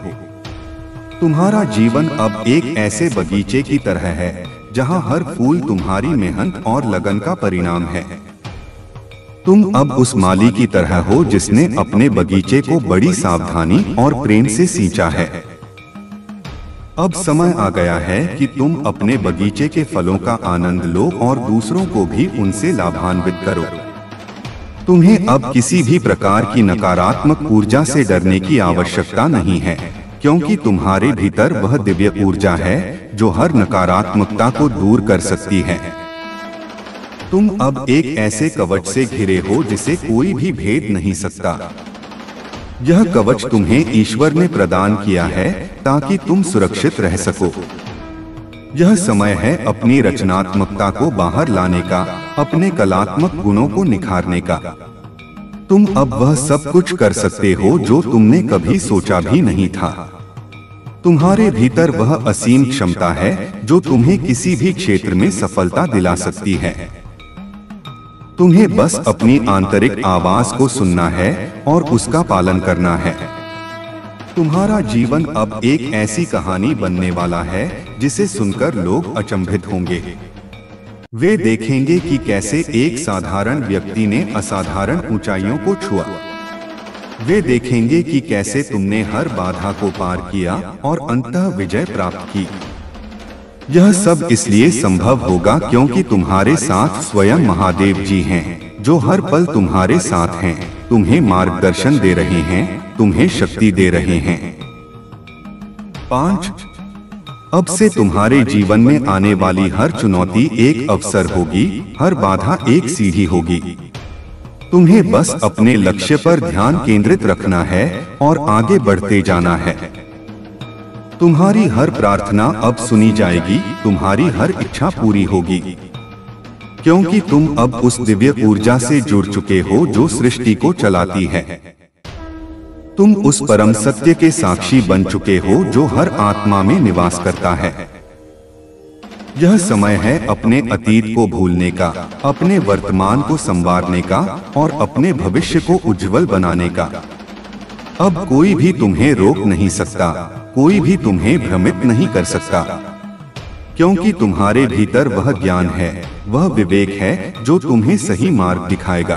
तुम्हारा जीवन अब एक ऐसे बगीचे की तरह है जहाँ हर फूल तुम्हारी मेहनत और लगन का परिणाम है। तुम अब उस माली की तरह हो जिसने अपने बगीचे को बड़ी सावधानी और प्रेम से सींचा है। अब समय आ गया है कि तुम अपने बगीचे के फलों का आनंद लो और दूसरों को भी उनसे लाभान्वित करो। तुम्हें अब किसी भी प्रकार की नकारात्मक ऊर्जा से डरने की आवश्यकता नहीं है, क्योंकि तुम्हारे भीतर वह दिव्य ऊर्जा है जो हर नकारात्मकता को दूर कर सकती है। तुम अब एक ऐसे कवच से घिरे हो जिसे कोई भी भेद नहीं सकता। यह कवच तुम्हें ईश्वर ने प्रदान किया है ताकि तुम सुरक्षित रह सको। यह समय है अपनी रचनात्मकता को बाहर लाने का, अपने कलात्मक गुणों को निखारने का। तुम अब वह सब कुछ कर सकते हो जो तुमने कभी सोचा भी नहीं था। तुम्हारे भीतर वह असीम क्षमता है जो तुम्हें किसी भी क्षेत्र में सफलता दिला सकती है। तुम्हें बस अपनी आंतरिक आवाज को सुनना है और उसका पालन करना है। तुम्हारा जीवन अब एक ऐसी कहानी बनने वाला है जिसे सुनकर लोग अचंभित होंगे। वे देखेंगे कि कैसे एक साधारण व्यक्ति ने असाधारण ऊंचाइयों को छुआ। वे देखेंगे कि कैसे तुमने हर बाधा को पार किया और अंततः विजय प्राप्त की। यह सब इसलिए संभव होगा क्योंकि तुम्हारे साथ स्वयं महादेव जी हैं, जो हर पल तुम्हारे साथ हैं, तुम्हें मार्गदर्शन दे रहे हैं, तुम्हें शक्ति दे रहे हैं। 5. अब से तुम्हारे जीवन में आने वाली हर चुनौती एक अवसर होगी, हर बाधा एक सीढ़ी होगी। तुम्हें बस अपने लक्ष्य पर ध्यान केंद्रित रखना है और आगे बढ़ते जाना है। तुम्हारी हर प्रार्थना अब सुनी जाएगी, तुम्हारी हर इच्छा पूरी होगी, क्योंकि तुम अब उस दिव्य ऊर्जा से जुड़ चुके हो जो सृष्टि को चलाती है। तुम उस परम सत्य के साक्षी बन चुके हो जो हर आत्मा में निवास करता है। यह समय है अपने अतीत को भूलने का, अपने वर्तमान को संवारने का और अपने भविष्य को उज्जवल बनाने का। अब कोई भी तुम्हें रोक नहीं सकता, कोई भी तुम्हें भ्रमित नहीं कर सकता, क्योंकि तुम्हारे भीतर वह ज्ञान है, वह विवेक है जो तुम्हें सही मार्ग दिखाएगा।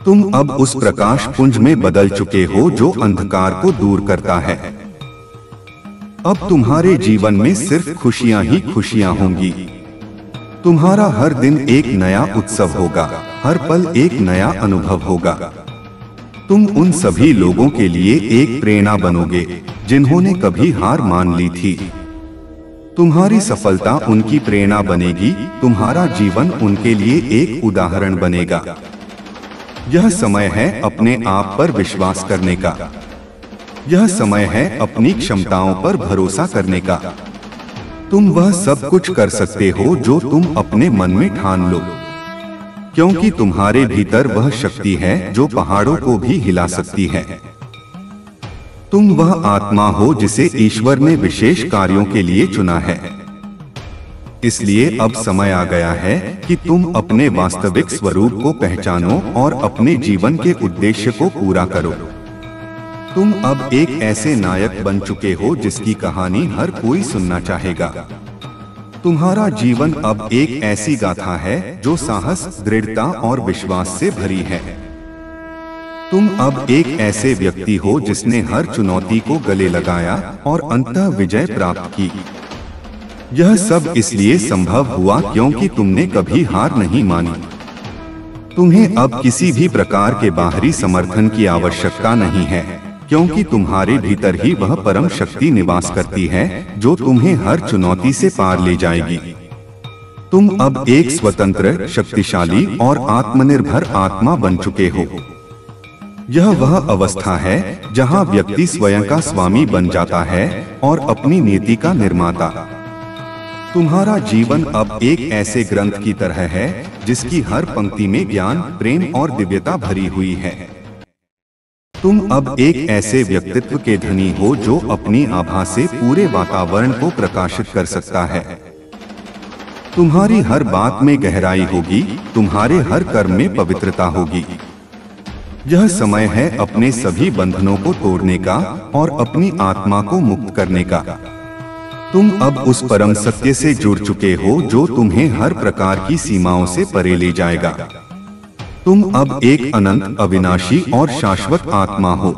तुम अब उस प्रकाश पुंज में बदल चुके हो जो अंधकार को दूर करता है। अब तुम्हारे जीवन में सिर्फ खुशियां ही खुशियां होंगी। तुम्हारा हर दिन एक नया उत्सव होगा, हर पल एक नया अनुभव होगा। तुम उन सभी लोगों के लिए एक प्रेरणा बनोगे जिन्होंने कभी हार मान ली थी। तुम्हारी सफलता उनकी प्रेरणा बनेगी, तुम्हारा जीवन उनके लिए एक उदाहरण बनेगा। यह समय है अपने आप पर विश्वास करने का। यह समय है अपनी क्षमताओं पर भरोसा करने का। तुम वह सब कुछ कर सकते हो जो तुम अपने मन में ठान लो, क्योंकि तुम्हारे भीतर वह शक्ति है जो पहाड़ों को भी हिला सकती है। तुम वह आत्मा हो जिसे ईश्वर ने विशेष कार्यों के लिए चुना है। इसलिए अब समय आ गया है कि तुम अपने वास्तविक स्वरूप को पहचानो और अपने जीवन के उद्देश्य को पूरा करो। तुम अब एक ऐसे नायक बन चुके हो जिसकी कहानी हर कोई सुनना चाहेगा। तुम्हारा जीवन अब एक ऐसी गाथा है जो साहस, दृढ़ता और विश्वास से भरी है। तुम अब एक ऐसे व्यक्ति हो जिसने हर चुनौती को गले लगाया और अंततः विजय प्राप्त की। यह सब इसलिए संभव हुआ क्योंकि तुमने कभी हार नहीं मानी। तुम्हें अब किसी भी प्रकार के बाहरी समर्थन की आवश्यकता नहीं है, क्योंकि तुम्हारे भीतर ही वह परम शक्ति निवास करती है जो तुम्हें हर चुनौती से पार ले जाएगी। तुम अब एक स्वतंत्र, शक्तिशाली और आत्मनिर्भर आत्मा बन चुके हो। यह वह अवस्था है जहां व्यक्ति स्वयं का स्वामी बन जाता है और अपनी नीति का निर्माता। तुम्हारा जीवन अब एक ऐसे ग्रंथ की तरह है जिसकी हर पंक्ति में ज्ञान, प्रेम और दिव्यता भरी हुई है। तुम अब एक ऐसे व्यक्तित्व के धनी हो जो अपनी आभा से पूरे वातावरण को प्रकाशित कर सकता है। तुम्हारी हर बात में गहराई होगी, तुम्हारे हर कर्म में पवित्रता होगी। यह समय है अपने सभी बंधनों को तोड़ने का और अपनी आत्मा को मुक्त करने का। तुम अब उस परम सत्य से जुड़ चुके हो जो तुम्हें हर प्रकार की सीमाओं से परे ले जाएगा। तुम अब एक अनंत, अविनाशी और शाश्वत आत्मा हो।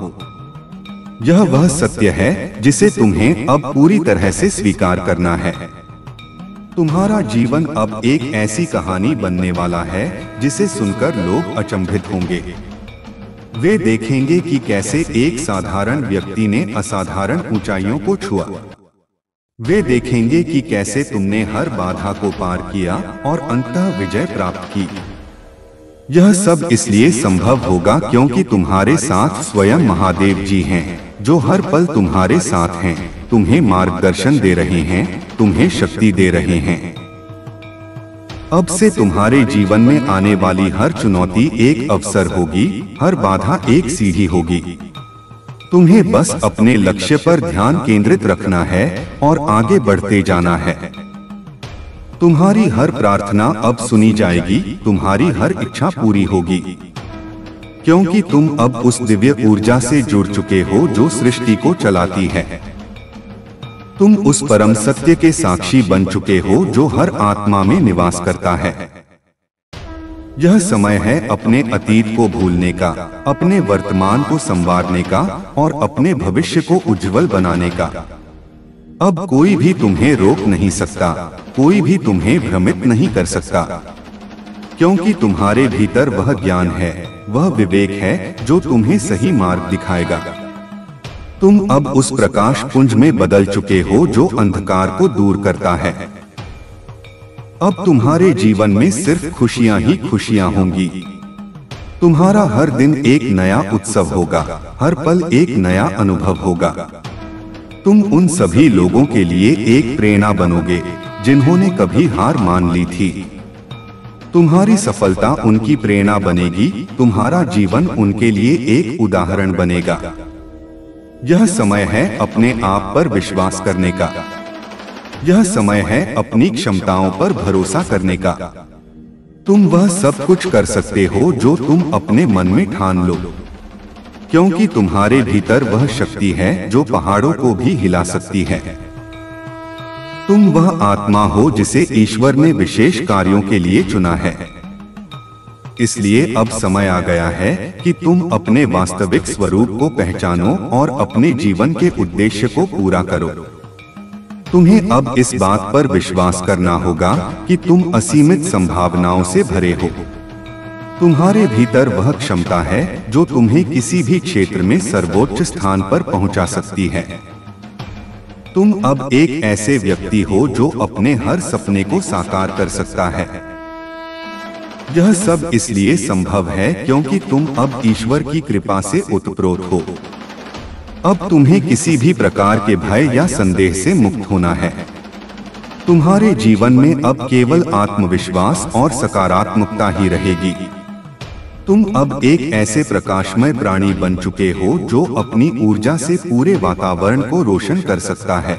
यह वह सत्य है जिसे तुम्हें अब पूरी तरह से स्वीकार करना है। तुम्हारा जीवन अब एक ऐसी कहानी बनने वाला है जिसे सुनकर लोग अचंभित होंगे। वे देखेंगे कि कैसे एक साधारण व्यक्ति ने असाधारण ऊंचाइयों को छुआ। वे देखेंगे कि कैसे तुमने हर बाधा को पार किया और अंततः विजय प्राप्त की। यह सब इसलिए संभव होगा क्योंकि तुम्हारे साथ स्वयं महादेव जी हैं, जो हर पल तुम्हारे साथ हैं, तुम्हें मार्गदर्शन दे रहे हैं, तुम्हें शक्ति दे रहे हैं। अब से तुम्हारे जीवन में आने वाली हर चुनौती एक अवसर होगी, हर बाधा एक सीढ़ी होगी। तुम्हें बस अपने लक्ष्य पर ध्यान केंद्रित रखना है और आगे बढ़ते जाना है। तुम्हारी हर प्रार्थना अब सुनी जाएगी, तुम्हारी हर इच्छा पूरी होगी, क्योंकि तुम अब उस दिव्य ऊर्जा से जुड़ चुके हो जो सृष्टि को चलाती है। तुम उस परम सत्य के साक्षी बन चुके हो जो हर आत्मा में निवास करता है। यह समय है अपने अतीत को भूलने का, अपने वर्तमान को संवारने का और अपने भविष्य को उज्जवल बनाने का। अब कोई भी तुम्हें रोक नहीं सकता, कोई भी तुम्हें भ्रमित नहीं कर सकता, क्योंकि तुम्हारे भीतर वह ज्ञान है, वह विवेक है जो तुम्हें सही मार्ग दिखाएगा। तुम अब उस प्रकाश पुंज में बदल चुके हो जो अंधकार को दूर करता है। अब तुम्हारे जीवन में सिर्फ खुशियां ही खुशियां होंगी। तुम्हारा हर दिन एक नया उत्सव होगा, हर पल एक नया अनुभव होगा। तुम उन सभी लोगों के लिए एक प्रेरणा बनोगे जिन्होंने कभी हार मान ली थी। तुम्हारी सफलता उनकी प्रेरणा बनेगी, तुम्हारा जीवन उनके लिए एक उदाहरण बनेगा। यह समय है अपने आप पर विश्वास करने का। यह समय है अपनी क्षमताओं पर भरोसा करने का। तुम वह सब कुछ कर सकते हो जो तुम अपने मन में ठान लो, क्योंकि तुम्हारे भीतर वह शक्ति है जो पहाड़ों को भी हिला सकती है। तुम वह आत्मा हो जिसे ईश्वर ने विशेष कार्यों के लिए चुना है। इसलिए अब समय आ गया है कि तुम अपने वास्तविक स्वरूप को पहचानो और अपने जीवन के उद्देश्य को पूरा करो। तुम्हें अब इस बात पर विश्वास करना होगा कि तुम असीमित संभावनाओं से भरे हो। तुम्हारे भीतर वह क्षमता है जो तुम्हें किसी भी क्षेत्र में सर्वोच्च स्थान पर पहुंचा सकती है। तुम अब एक ऐसे व्यक्ति हो जो अपने हर सपने को साकार कर सकता है। यह सब इसलिए संभव है क्योंकि तुम अब ईश्वर की कृपा से ओतप्रोत हो। अब तुम्हें किसी भी प्रकार के भय या संदेह से मुक्त होना है। तुम्हारे जीवन में अब केवल आत्मविश्वास और सकारात्मकता ही रहेगी। तुम अब एक ऐसे प्रकाशमय प्राणी बन चुके हो जो अपनी ऊर्जा से पूरे वातावरण को रोशन कर सकता है।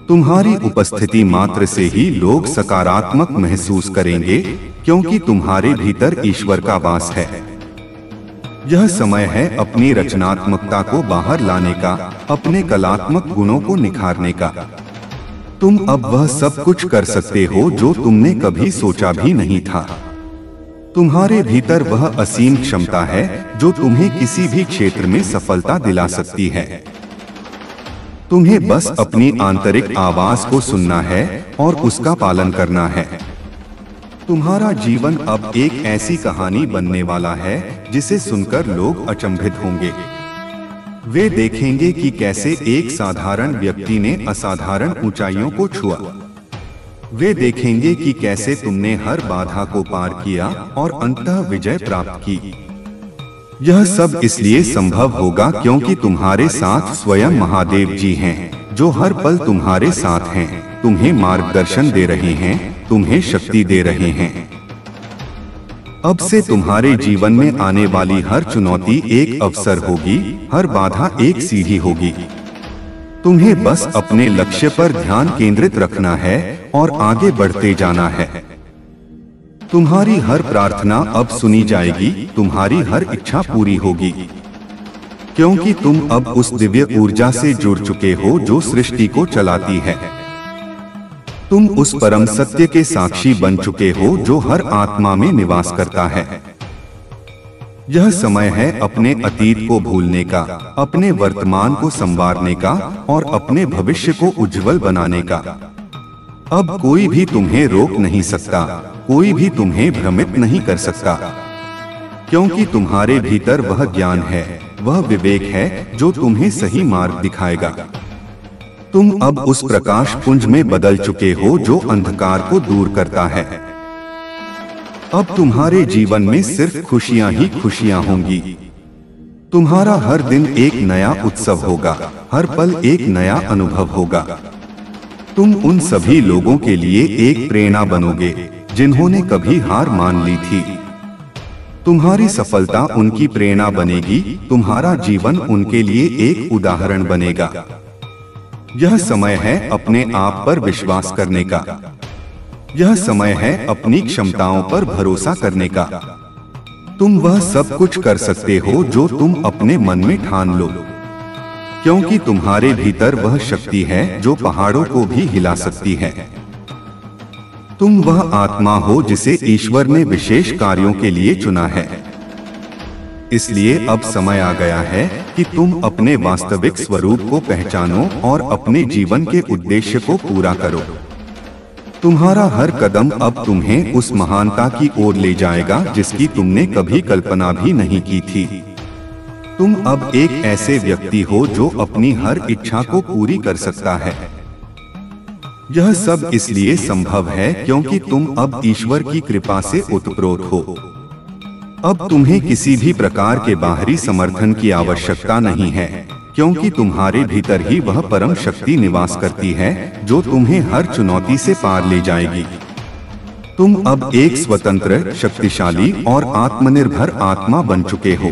तुम्हारी उपस्थिति मात्र से ही लोग सकारात्मक महसूस करेंगे, क्योंकि तुम्हारे भीतर ईश्वर का वास है। यह समय है अपनी रचनात्मकता को बाहर लाने का, अपने कलात्मक गुणों को निखारने का। तुम अब वह सब कुछ कर सकते हो जो तुमने कभी सोचा भी नहीं था। तुम्हारे भीतर वह असीम क्षमता है जो तुम्हें किसी भी क्षेत्र में सफलता दिला सकती है। तुम्हें बस अपनी आंतरिक आवाज को सुनना है और उसका पालन करना है। तुम्हारा जीवन अब एक ऐसी कहानी बनने वाला है जिसे सुनकर लोग अचंभित होंगे। वे देखेंगे कि कैसे एक साधारण व्यक्ति ने असाधारण ऊंचाइयों को छुआ। वे देखेंगे कि कैसे तुमने हर बाधा को पार किया और अंततः विजय प्राप्त की। यह सब इसलिए संभव होगा क्योंकि तुम्हारे साथ स्वयं महादेव जी हैं, जो हर पल तुम्हारे साथ हैं, तुम्हें मार्गदर्शन दे रहे हैं, तुम्हें शक्ति दे रहे हैं। अब से तुम्हारे जीवन में आने वाली हर चुनौती एक अवसर होगी, हर बाधा एक सीढ़ी होगी। तुम्हें बस अपने लक्ष्य पर ध्यान केंद्रित रखना है और आगे बढ़ते जाना है। तुम्हारी हर प्रार्थना अब सुनी जाएगी, तुम्हारी हर इच्छा पूरी होगी, क्योंकि तुम अब उस दिव्य ऊर्जा से जुड़ चुके हो जो सृष्टि को चलाती है। तुम उस परम सत्य के साक्षी बन चुके हो जो हर आत्मा में निवास करता है। यह समय है अपने अतीत को भूलने का, अपने वर्तमान को संवारने का और अपने भविष्य को उज्जवल बनाने का। अब कोई भी तुम्हें रोक नहीं सकता, कोई भी तुम्हें भ्रमित नहीं कर सकता, क्योंकि तुम्हारे भीतर वह ज्ञान है, वह विवेक है जो तुम्हें सही मार्ग दिखाएगा। तुम अब उस प्रकाश पुंज में बदल चुके हो जो अंधकार को दूर करता है। अब तुम्हारे जीवन में सिर्फ खुशियां ही खुशियां होंगी। तुम्हारा हर दिन एक नया उत्सव होगा, हर पल एक नया अनुभव होगा। तुम उन सभी लोगों के लिए एक प्रेरणा बनोगे जिन्होंने कभी हार मान ली थी। तुम्हारी सफलता उनकी प्रेरणा बनेगी, तुम्हारा जीवन उनके लिए एक उदाहरण बनेगा। यह समय है अपने आप पर विश्वास करने का। यह समय है अपनी क्षमताओं पर भरोसा करने का। तुम वह सब कुछ कर सकते हो जो तुम अपने मन में ठान लो, क्योंकि तुम्हारे भीतर वह शक्ति है जो पहाड़ों को भी हिला सकती है। तुम वह आत्मा हो जिसे ईश्वर ने विशेष कार्यों के लिए चुना है। इसलिए अब समय आ गया है कि तुम अपने वास्तविक स्वरूप को पहचानो और अपने जीवन के उद्देश्य को पूरा करो। तुम्हारा हर कदम अब तुम्हें उस महानता की ओर ले जाएगा जिसकी तुमने कभी कल्पना भी नहीं की थी। तुम अब एक ऐसे व्यक्ति हो जो अपनी हर इच्छा को पूरी कर सकता है। यह सब इसलिए संभव है क्योंकि तुम अब ईश्वर की कृपा से ओतप्रोत हो। अब तुम्हें किसी भी प्रकार के बाहरी समर्थन की आवश्यकता नहीं है, क्योंकि तुम्हारे भीतर ही वह परम शक्ति निवास करती है जो तुम्हें हर चुनौती से पार ले जाएगी। तुम अब एक स्वतंत्र, शक्तिशाली और आत्मनिर्भर आत्मा बन चुके हो।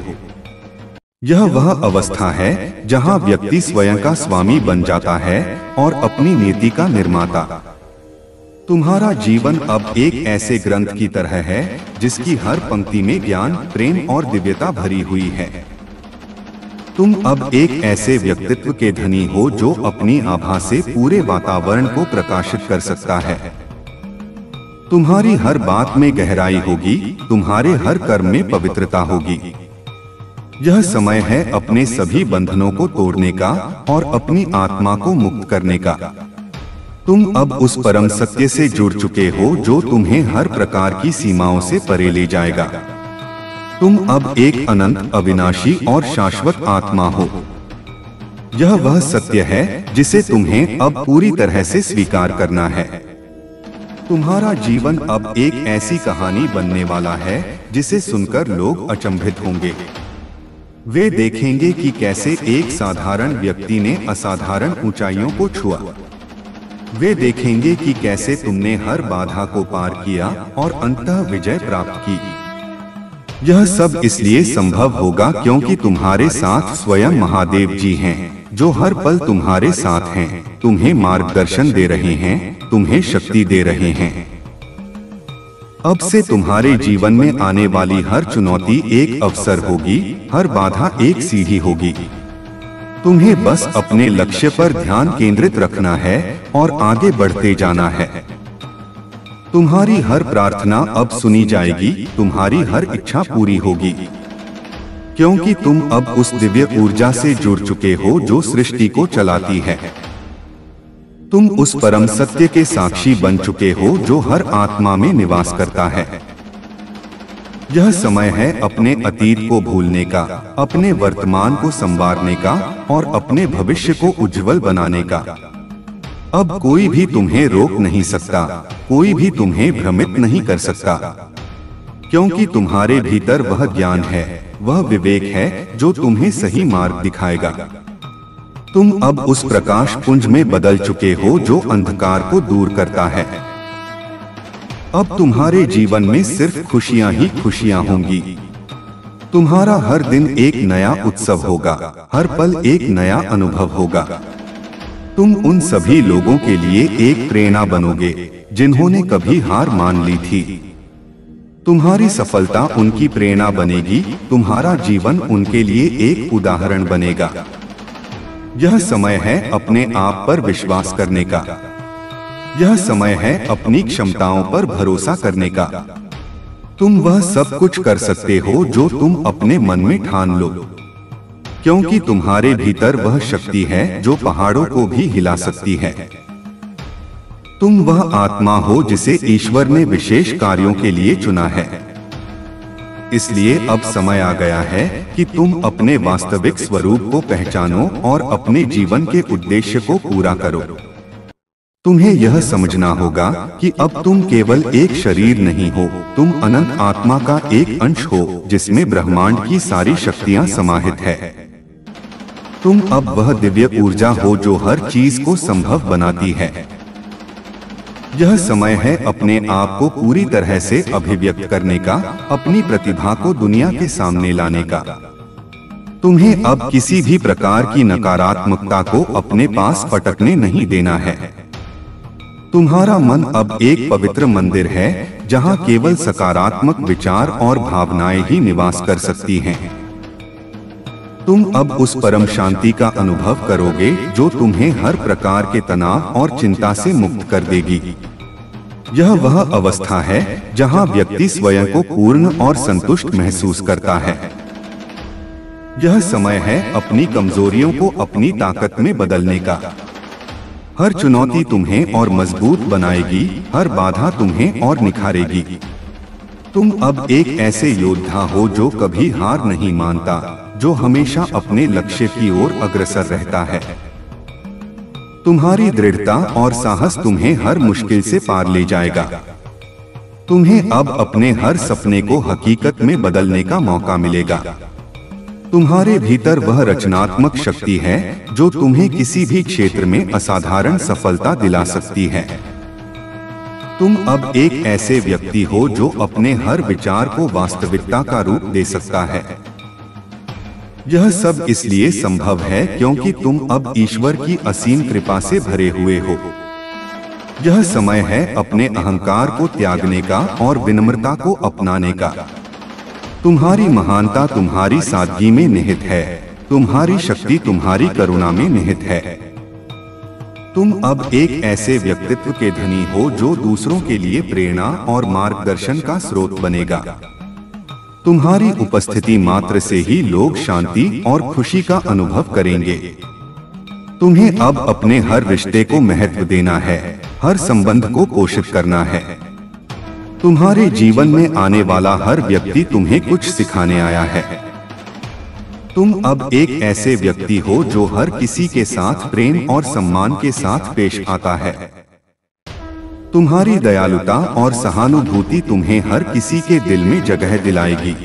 यह वह अवस्था है जहां व्यक्ति स्वयं का स्वामी बन जाता है और अपनी नीति का निर्माता। तुम्हारा जीवन अब एक ऐसे ग्रंथ की तरह है जिसकी हर पंक्ति में ज्ञान, प्रेम और दिव्यता भरी हुई है। तुम अब एक ऐसे व्यक्तित्व के धनी हो जो अपनी आभा से पूरे वातावरण को प्रकाशित कर सकता है। तुम्हारी हर बात में गहराई होगी, तुम्हारे हर कर्म में पवित्रता होगी। यह समय है अपने सभी बंधनों को तोड़ने का और अपनी आत्मा को मुक्त करने का। तुम अब उस परम सत्य से जुड़ चुके हो जो तुम्हें हर प्रकार की सीमाओं से परे ले जाएगा। तुम अब एक अनंत, अविनाशी और शाश्वत आत्मा हो। यह वह सत्य है जिसे तुम्हें अब पूरी तरह से स्वीकार करना है। तुम्हारा जीवन अब एक ऐसी कहानी बनने वाला है जिसे सुनकर लोग अचंभित होंगे। वे देखेंगे कि कैसे एक साधारण व्यक्ति ने असाधारण ऊंचाइयों को छुआ। वे देखेंगे कि कैसे तुमने हर बाधा को पार किया और अंततः विजय प्राप्त की। यह सब इसलिए संभव होगा क्योंकि तुम्हारे साथ स्वयं महादेव जी हैं, जो हर पल तुम्हारे साथ हैं, तुम्हें मार्गदर्शन दे रहे हैं, तुम्हें शक्ति दे रहे हैं। अब से तुम्हारे जीवन में आने वाली हर चुनौती एक अवसर होगी, हर बाधा एक सीढ़ी होगी। तुम्हें बस अपने लक्ष्य पर ध्यान केंद्रित रखना है और आगे बढ़ते जाना है। तुम्हारी हर प्रार्थना अब सुनी जाएगी, तुम्हारी हर इच्छा पूरी होगी, क्योंकि तुम अब उस दिव्य ऊर्जा से जुड़ चुके हो जो सृष्टि को चलाती है। तुम उस परम सत्य के साक्षी बन चुके हो जो हर आत्मा में निवास करता है। यह समय है अपने अतीत को भूलने का, अपने वर्तमान को संवारने का और अपने भविष्य को उज्जवल बनाने का। अब कोई भी तुम्हें रोक नहीं सकता, कोई भी तुम्हें भ्रमित नहीं कर सकता, क्योंकि तुम्हारे भीतर वह ज्ञान है, वह विवेक है जो तुम्हें सही मार्ग दिखाएगा। तुम अब उस प्रकाश पुंज में बदल चुके हो जो अंधकार को दूर करता है। अब तुम्हारे जीवन में सिर्फ खुशियां ही खुशियां होंगी। तुम्हारा हर दिन एक नया उत्सव होगा, हर पल एक नया अनुभव होगा। तुम उन सभी लोगों के लिए एक प्रेरणा बनोगे जिन्होंने कभी हार मान ली थी। तुम्हारी सफलता उनकी प्रेरणा बनेगी, तुम्हारा जीवन उनके लिए एक उदाहरण बनेगा। यह समय है अपने आप पर विश्वास करने का। यह समय है अपनी क्षमताओं पर भरोसा करने का। तुम वह सब कुछ कर सकते हो जो तुम अपने मन में ठान लो, क्योंकि तुम्हारे भीतर वह शक्ति है जो पहाड़ों को भी हिला सकती है। तुम वह आत्मा हो जिसे ईश्वर ने विशेष कार्यों के लिए चुना है। इसलिए अब समय आ गया है कि तुम अपने वास्तविक स्वरूप को पहचानो और अपने जीवन के उद्देश्य को पूरा करो। तुम्हें यह समझना होगा कि अब तुम केवल एक शरीर नहीं हो, तुम अनंत आत्मा का एक अंश हो जिसमें ब्रह्मांड की सारी शक्तियां समाहित है। तुम अब वह दिव्य ऊर्जा हो जो हर चीज को संभव बनाती है। यह समय है अपने आप को पूरी तरह से अभिव्यक्त करने का, अपनी प्रतिभा को दुनिया के सामने लाने का। तुम्हें अब किसी भी प्रकार की नकारात्मकता को अपने पास पटकने नहीं देना है। तुम्हारा मन अब एक पवित्र मंदिर है जहां केवल सकारात्मक विचार और भावनाएं ही निवास कर सकती हैं। तुम अब उस परम शांति का अनुभव करोगे जो तुम्हें हर प्रकार के तनाव और चिंता से मुक्त कर देगी। यह वह अवस्था है जहां व्यक्ति स्वयं को पूर्ण और संतुष्ट महसूस करता है। यह समय है अपनी कमजोरियों को अपनी ताकत में बदलने का। हर चुनौती तुम्हें और मजबूत बनाएगी, हर बाधा तुम्हें और निखारेगी। तुम अब एक ऐसे योद्धा हो जो कभी हार नहीं मानता, जो हमेशा अपने लक्ष्य की ओर अग्रसर रहता है। तुम्हारी दृढ़ता और साहस तुम्हें हर मुश्किल से पार ले जाएगा। तुम्हें अब अपने हर सपने को हकीकत में बदलने का मौका मिलेगा। तुम्हारे भीतर वह रचनात्मक शक्ति है जो तुम्हें किसी भी क्षेत्र में असाधारण सफलता दिला सकती है। तुम अब एक ऐसे व्यक्ति हो जो अपने हर विचार को वास्तविकता का रूप दे सकता है। यह सब इसलिए संभव है क्योंकि तुम अब ईश्वर की असीम कृपा से भरे हुए हो। यह समय है अपने अहंकार को त्यागने का और विनम्रता को अपनाने का। तुम्हारी महानता तुम्हारी सादगी में निहित है, तुम्हारी शक्ति तुम्हारी करुणा में निहित है। तुम अब एक ऐसे व्यक्तित्व के धनी हो जो दूसरों के लिए प्रेरणा और मार्गदर्शन का स्रोत बनेगा। तुम्हारी उपस्थिति मात्र से ही लोग शांति और खुशी का अनुभव करेंगे। तुम्हें अब अपने हर रिश्ते को महत्व देना है, हर संबंध को पोषित करना है। तुम्हारे जीवन में आने वाला हर व्यक्ति तुम्हें कुछ सिखाने आया है। तुम अब एक ऐसे व्यक्ति हो जो हर किसी के साथ प्रेम और सम्मान के साथ पेश आता है। तुम्हारी दयालुता और सहानुभूति तुम्हें हर किसी के दिल में जगह दिलाएगी।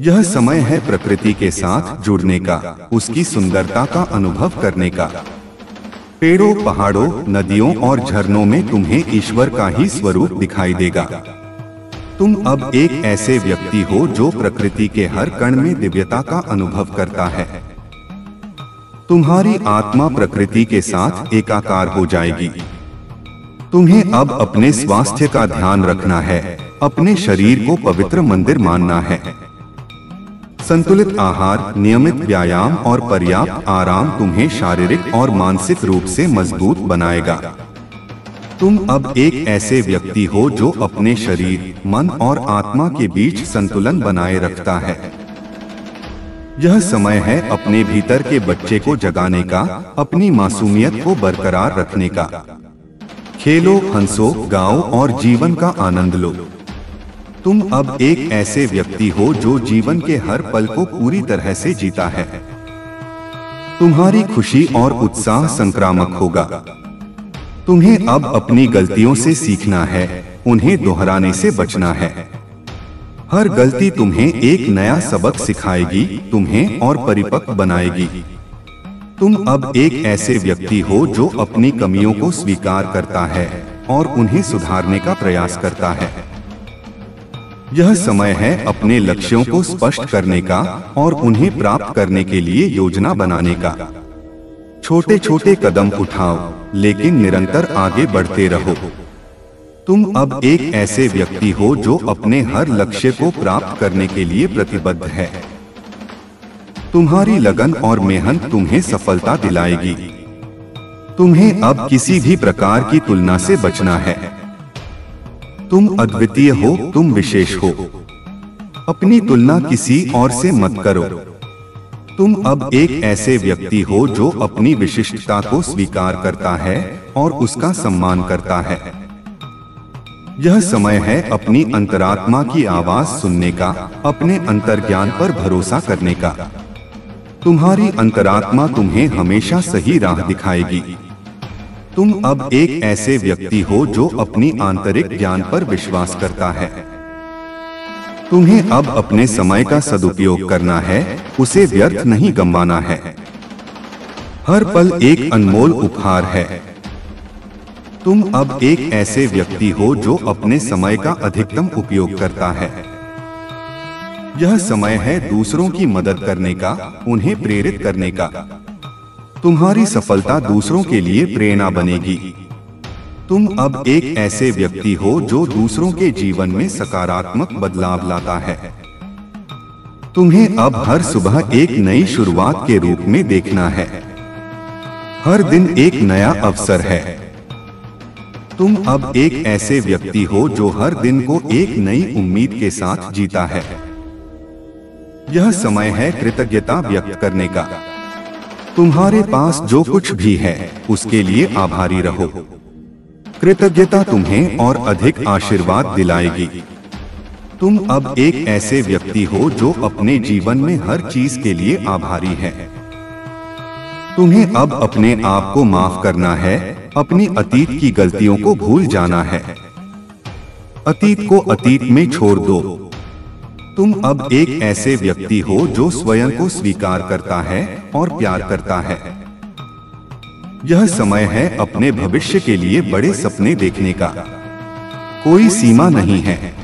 यह समय है प्रकृति के साथ जुड़ने का, उसकी सुंदरता का अनुभव करने का। पेड़ों, पहाड़ों, नदियों और झरनों में तुम्हें ईश्वर का ही स्वरूप दिखाई देगा। तुम अब एक ऐसे व्यक्ति हो जो प्रकृति के हर कण में दिव्यता का अनुभव करता है। तुम्हारी आत्मा प्रकृति के साथ एकाकार हो जाएगी। तुम्हें अब अपने स्वास्थ्य का ध्यान रखना है, अपने शरीर को पवित्र मंदिर मानना है। संतुलित आहार, नियमित व्यायाम और पर्याप्त आराम तुम्हें शारीरिक और मानसिक रूप से मजबूत बनाएगा। तुम अब एक ऐसे व्यक्ति हो जो अपने शरीर, मन और आत्मा के बीच संतुलन बनाए रखता है। यह समय है अपने भीतर के बच्चे को जगाने का, अपनी मासूमियत को बरकरार रखने का। खेलो, हंसो, गाओ और जीवन का आनंद लो। तुम अब एक ऐसे व्यक्ति हो जो जीवन के हर पल को पूरी तरह से जीता है। तुम्हारी खुशी और उत्साह संक्रामक होगा। तुम्हें अब अपनी गलतियों से सीखना है, उन्हें दोहराने से बचना है। हर गलती तुम्हें एक नया सबक सिखाएगी, तुम्हें और परिपक्व बनाएगी। तुम अब एक ऐसे व्यक्ति हो जो अपनी कमियों को स्वीकार करता है और उन्हें सुधारने का प्रयास करता है। यह समय है अपने लक्ष्यों को स्पष्ट करने का और उन्हें प्राप्त करने के लिए योजना बनाने का। छोटे छोटे कदम उठाओ, लेकिन निरंतर आगे बढ़ते रहो। तुम अब एक ऐसे व्यक्ति हो जो अपने हर लक्ष्य को प्राप्त करने के लिए प्रतिबद्ध है। तुम्हारी लगन और मेहनत तुम्हें सफलता दिलाएगी। तुम्हें अब किसी भी प्रकार की तुलना से बचना है। तुम अद्वितीय हो, तुम विशेष हो। अपनी तुलना किसी और से मत करो। तुम अब एक ऐसे व्यक्ति हो जो अपनी विशिष्टता को स्वीकार करता है और उसका सम्मान करता है। यह समय है अपनी अंतरात्मा की आवाज सुनने का, अपने अंतर्ज्ञान पर भरोसा करने का। तुम्हारी अंतरात्मा तुम्हें हमेशा सही राह दिखाएगी। तुम अब एक ऐसे व्यक्ति हो जो अपनी आंतरिक ज्ञान पर विश्वास करता है। तुम्हें अब अपने समय का सदुपयोग करना है, उसे व्यर्थ नहीं गंवाना है। हर पल एक अनमोल उपहार है। तुम अब एक ऐसे व्यक्ति हो जो अपने समय का अधिकतम उपयोग करता है। यह समय है दूसरों की मदद करने का, उन्हें प्रेरित करने का। तुम्हारी सफलता दूसरों के लिए प्रेरणा बनेगी। तुम अब एक ऐसे व्यक्ति हो जो दूसरों के जीवन में सकारात्मक बदलाव लाता है। तुम्हें अब हर सुबह एक नई शुरुआत के रूप में देखना है। हर दिन एक नया अवसर है। तुम अब एक ऐसे व्यक्ति हो जो हर दिन को एक नई उम्मीद के साथ जीता है। यह समय है कृतज्ञता व्यक्त करने का। तुम्हारे पास जो कुछ भी है उसके लिए आभारी रहो। कृतज्ञता तुम्हें और अधिक आशीर्वाद दिलाएगी। तुम अब एक ऐसे व्यक्ति हो जो अपने जीवन में हर चीज के लिए आभारी है। तुम्हें अब अपने आप को माफ करना है, अपनी अतीत की गलतियों को भूल जाना है। अतीत को अतीत में छोड़ दो। तुम अब एक ऐसे व्यक्ति हो जो स्वयं को स्वीकार करता है और प्यार करता है। यह समय है अपने भविष्य के लिए बड़े सपने देखने का। कोई सीमा नहीं है।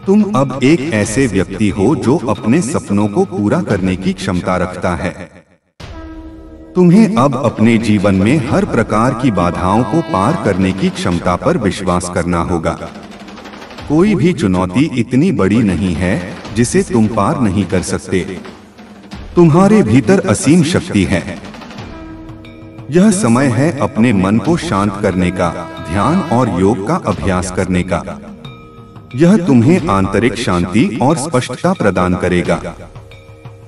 तुम अब एक ऐसे व्यक्ति हो जो अपने सपनों को पूरा करने की क्षमता रखता है। तुम्हें अब अपने जीवन में हर प्रकार की बाधाओं को पार करने की क्षमता पर विश्वास करना होगा। कोई भी चुनौती इतनी बड़ी नहीं है जिसे तुम पार नहीं कर सकते। तुम्हारे भीतर असीम शक्ति है। यह समय है अपने मन को शांत करने का, ध्यान और योग का अभ्यास करने का। यह तुम्हें आंतरिक शांति और स्पष्टता प्रदान करेगा।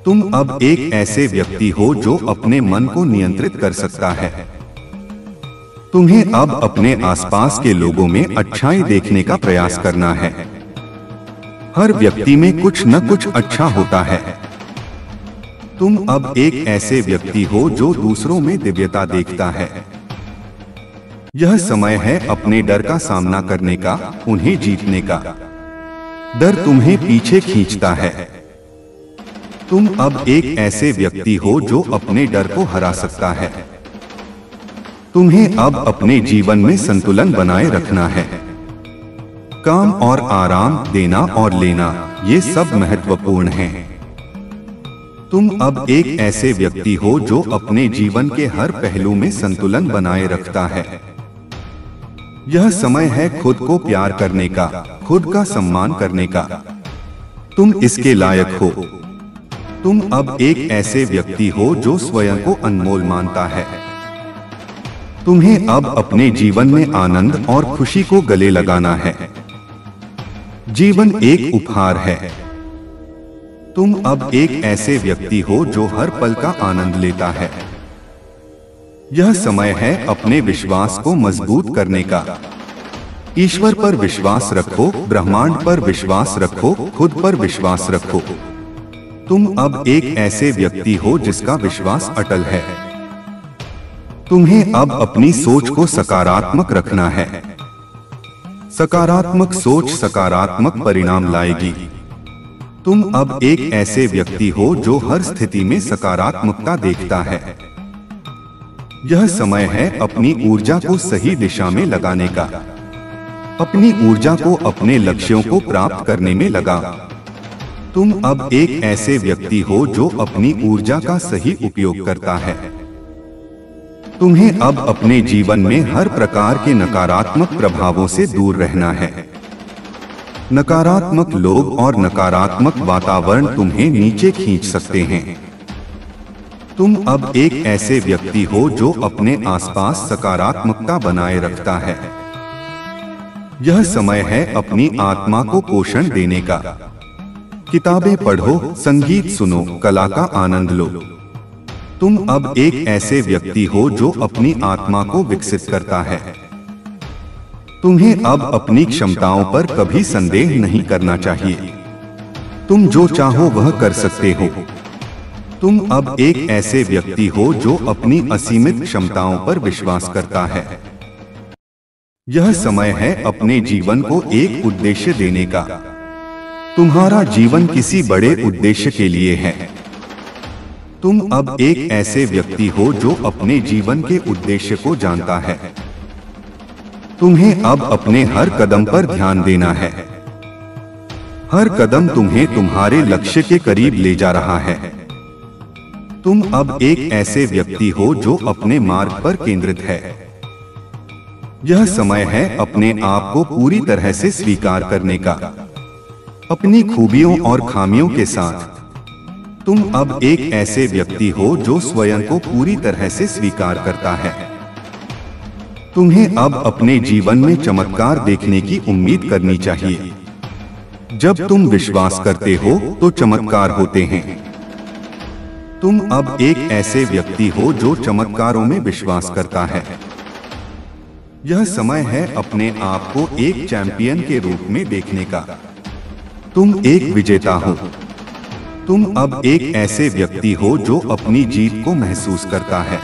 तुम अब एक ऐसे व्यक्ति हो जो अपने मन को नियंत्रित कर सकता है। तुम्हें अब अपने आसपास के लोगों में अच्छाई देखने का प्रयास करना है। हर व्यक्ति में कुछ न कुछ अच्छा होता है। तुम अब एक ऐसे व्यक्ति हो जो दूसरों में दिव्यता देखता है। यह समय है अपने डर का सामना करने का, उन्हें जीतने का। डर तुम्हें पीछे खींचता है। तुम अब एक ऐसे व्यक्ति हो जो अपने डर को हरा सकता है। तुम्हें अब अपने जीवन में संतुलन बनाए रखना है। काम और आराम, देना और लेना, ये सब महत्वपूर्ण हैं। तुम अब एक ऐसे व्यक्ति हो जो अपने जीवन के हर पहलू में संतुलन बनाए रखता है। यह समय है खुद को प्यार करने का, खुद का सम्मान करने का। तुम इसके लायक हो। तुम अब एक ऐसे व्यक्ति हो जो स्वयं को अनमोल मानता है। तुम्हें अब अपने जीवन में आनंद और खुशी को गले लगाना है। जीवन एक उपहार है। तुम अब एक ऐसे व्यक्ति हो जो हर पल का आनंद लेता है। यह समय है अपने विश्वास को मजबूत करने का। ईश्वर पर विश्वास रखो, ब्रह्मांड पर विश्वास रखो, खुद पर विश्वास रखो। तुम अब एक ऐसे व्यक्ति हो जिसका विश्वास अटल है। तुम्हें अब अपनी सोच को सकारात्मक रखना है। सकारात्मक सोच सकारात्मक परिणाम लाएगी। तुम अब एक ऐसे व्यक्ति हो जो हर स्थिति में सकारात्मकता देखता है। यह समय है अपनी ऊर्जा को सही दिशा में लगाने का। अपनी ऊर्जा को अपने लक्ष्यों को प्राप्त करने में लगा। तुम अब एक ऐसे व्यक्ति हो जो अपनी ऊर्जा का सही उपयोग करता है। तुम्हें अब अपने जीवन में हर प्रकार के नकारात्मक प्रभावों से दूर रहना है। नकारात्मक लोग और नकारात्मक वातावरण तुम्हें नीचे खींच सकते हैं। तुम अब एक ऐसे व्यक्ति हो जो अपने आसपास सकारात्मकता बनाए रखता है। यह समय है अपनी आत्मा को पोषण देने का। किताबें पढ़ो, संगीत सुनो, कला का आनंद लो। तुम अब एक ऐसे व्यक्ति हो जो अपनी आत्मा को विकसित करता है। तुम्हें अब अपनी क्षमताओं पर कभी संदेह नहीं करना चाहिए। तुम जो चाहो वह कर सकते हो। तुम अब एक ऐसे व्यक्ति हो जो अपनी असीमित क्षमताओं पर विश्वास करता है। यह समय है अपने जीवन को एक उद्देश्य देने का। तुम्हारा जीवन किसी बड़े उद्देश्य के लिए है। तुम अब एक ऐसे व्यक्ति हो जो अपने जीवन के उद्देश्य को जानता है। तुम्हें अब अपने हर कदम पर ध्यान देना है। हर कदम तुम्हें तुम्हारे लक्ष्य के करीब ले जा रहा है। तुम अब एक ऐसे व्यक्ति हो जो अपने मार्ग पर केंद्रित है। यह समय है अपने आप को पूरी तरह से स्वीकार करने का, अपनी खूबियों और खामियों के साथ। तुम अब एक ऐसे व्यक्ति हो जो स्वयं को पूरी तरह से स्वीकार करता है। तुम्हें अब अपने जीवन में चमत्कार देखने की उम्मीद करनी चाहिए। जब तुम विश्वास करते हो तो चमत्कार होते हैं। तुम अब एक ऐसे व्यक्ति हो जो चमत्कारों में विश्वास करता है। यह समय है अपने आप को एक चैंपियन के रूप में देखने का। तुम एक विजेता हो। तुम अब एक ऐसे व्यक्ति हो जो अपनी जीत को महसूस करता है।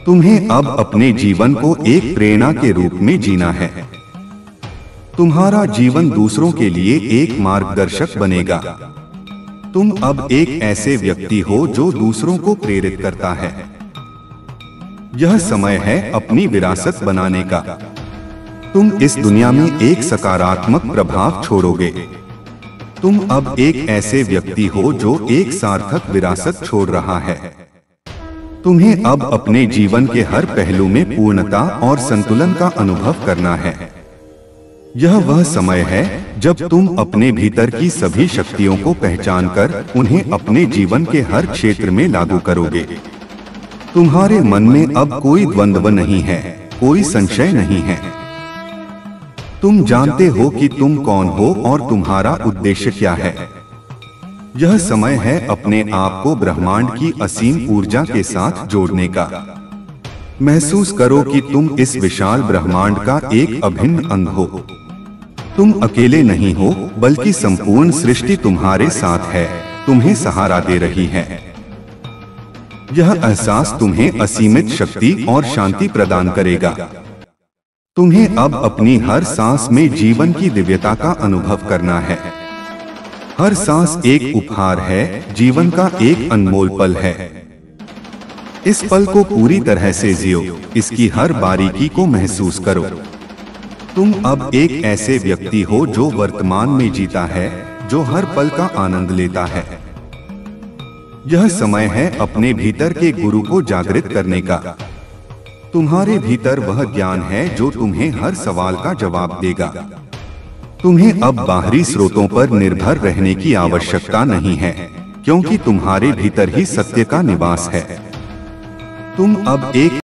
तुम्हें अब अपने जीवन को एक प्रेरणा के रूप में जीना है। तुम्हारा जीवन दूसरों के लिए एक मार्गदर्शक बनेगा। तुम अब एक ऐसे व्यक्ति हो जो दूसरों को प्रेरित करता है। यह समय है अपनी विरासत बनाने का। तुम इस दुनिया में एक सकारात्मक प्रभाव छोड़ोगे। तुम अब एक ऐसे व्यक्ति हो जो एक सार्थक विरासत छोड़ रहा है। तुम्हें अब अपने जीवन के हर पहलू में पूर्णता और संतुलन का अनुभव करना है। यह वह समय है जब तुम अपने भीतर की सभी शक्तियों को पहचानकर उन्हें अपने जीवन के हर क्षेत्र में लागू करोगे। तुम्हारे मन में अब कोई द्वंद्व नहीं है, कोई संशय नहीं है। तुम जानते हो कि तुम कौन हो और तुम्हारा उद्देश्य क्या है। यह समय है अपने आप को ब्रह्मांड की असीम ऊर्जा के साथ जोड़ने का। महसूस करो कि तुम इस विशाल ब्रह्मांड का एक अभिन्न अंग हो। तुम अकेले नहीं हो, बल्कि संपूर्ण सृष्टि तुम्हारे साथ है, तुम्हें सहारा दे रही है। यह एहसास तुम्हें असीमित शक्ति और शांति प्रदान करेगा। तुम्हें अब अपनी हर सांस में जीवन की दिव्यता का अनुभव करना है। हर सांस एक उपहार है, जीवन का एक अनमोल पल है। इस पल को पूरी तरह से जियो, इसकी हर बारीकी को महसूस करो। तुम अब एक ऐसे व्यक्ति हो जो वर्तमान में जीता है, जो हर पल का आनंद लेता है। यह समय है अपने भीतर के गुरु को जागृत करने का। तुम्हारे भीतर वह ज्ञान है जो तुम्हें हर सवाल का जवाब देगा। तुम्हें अब बाहरी स्रोतों पर निर्भर रहने की आवश्यकता नहीं है, क्योंकि तुम्हारे भीतर ही सत्य का निवास है। तुम अब एक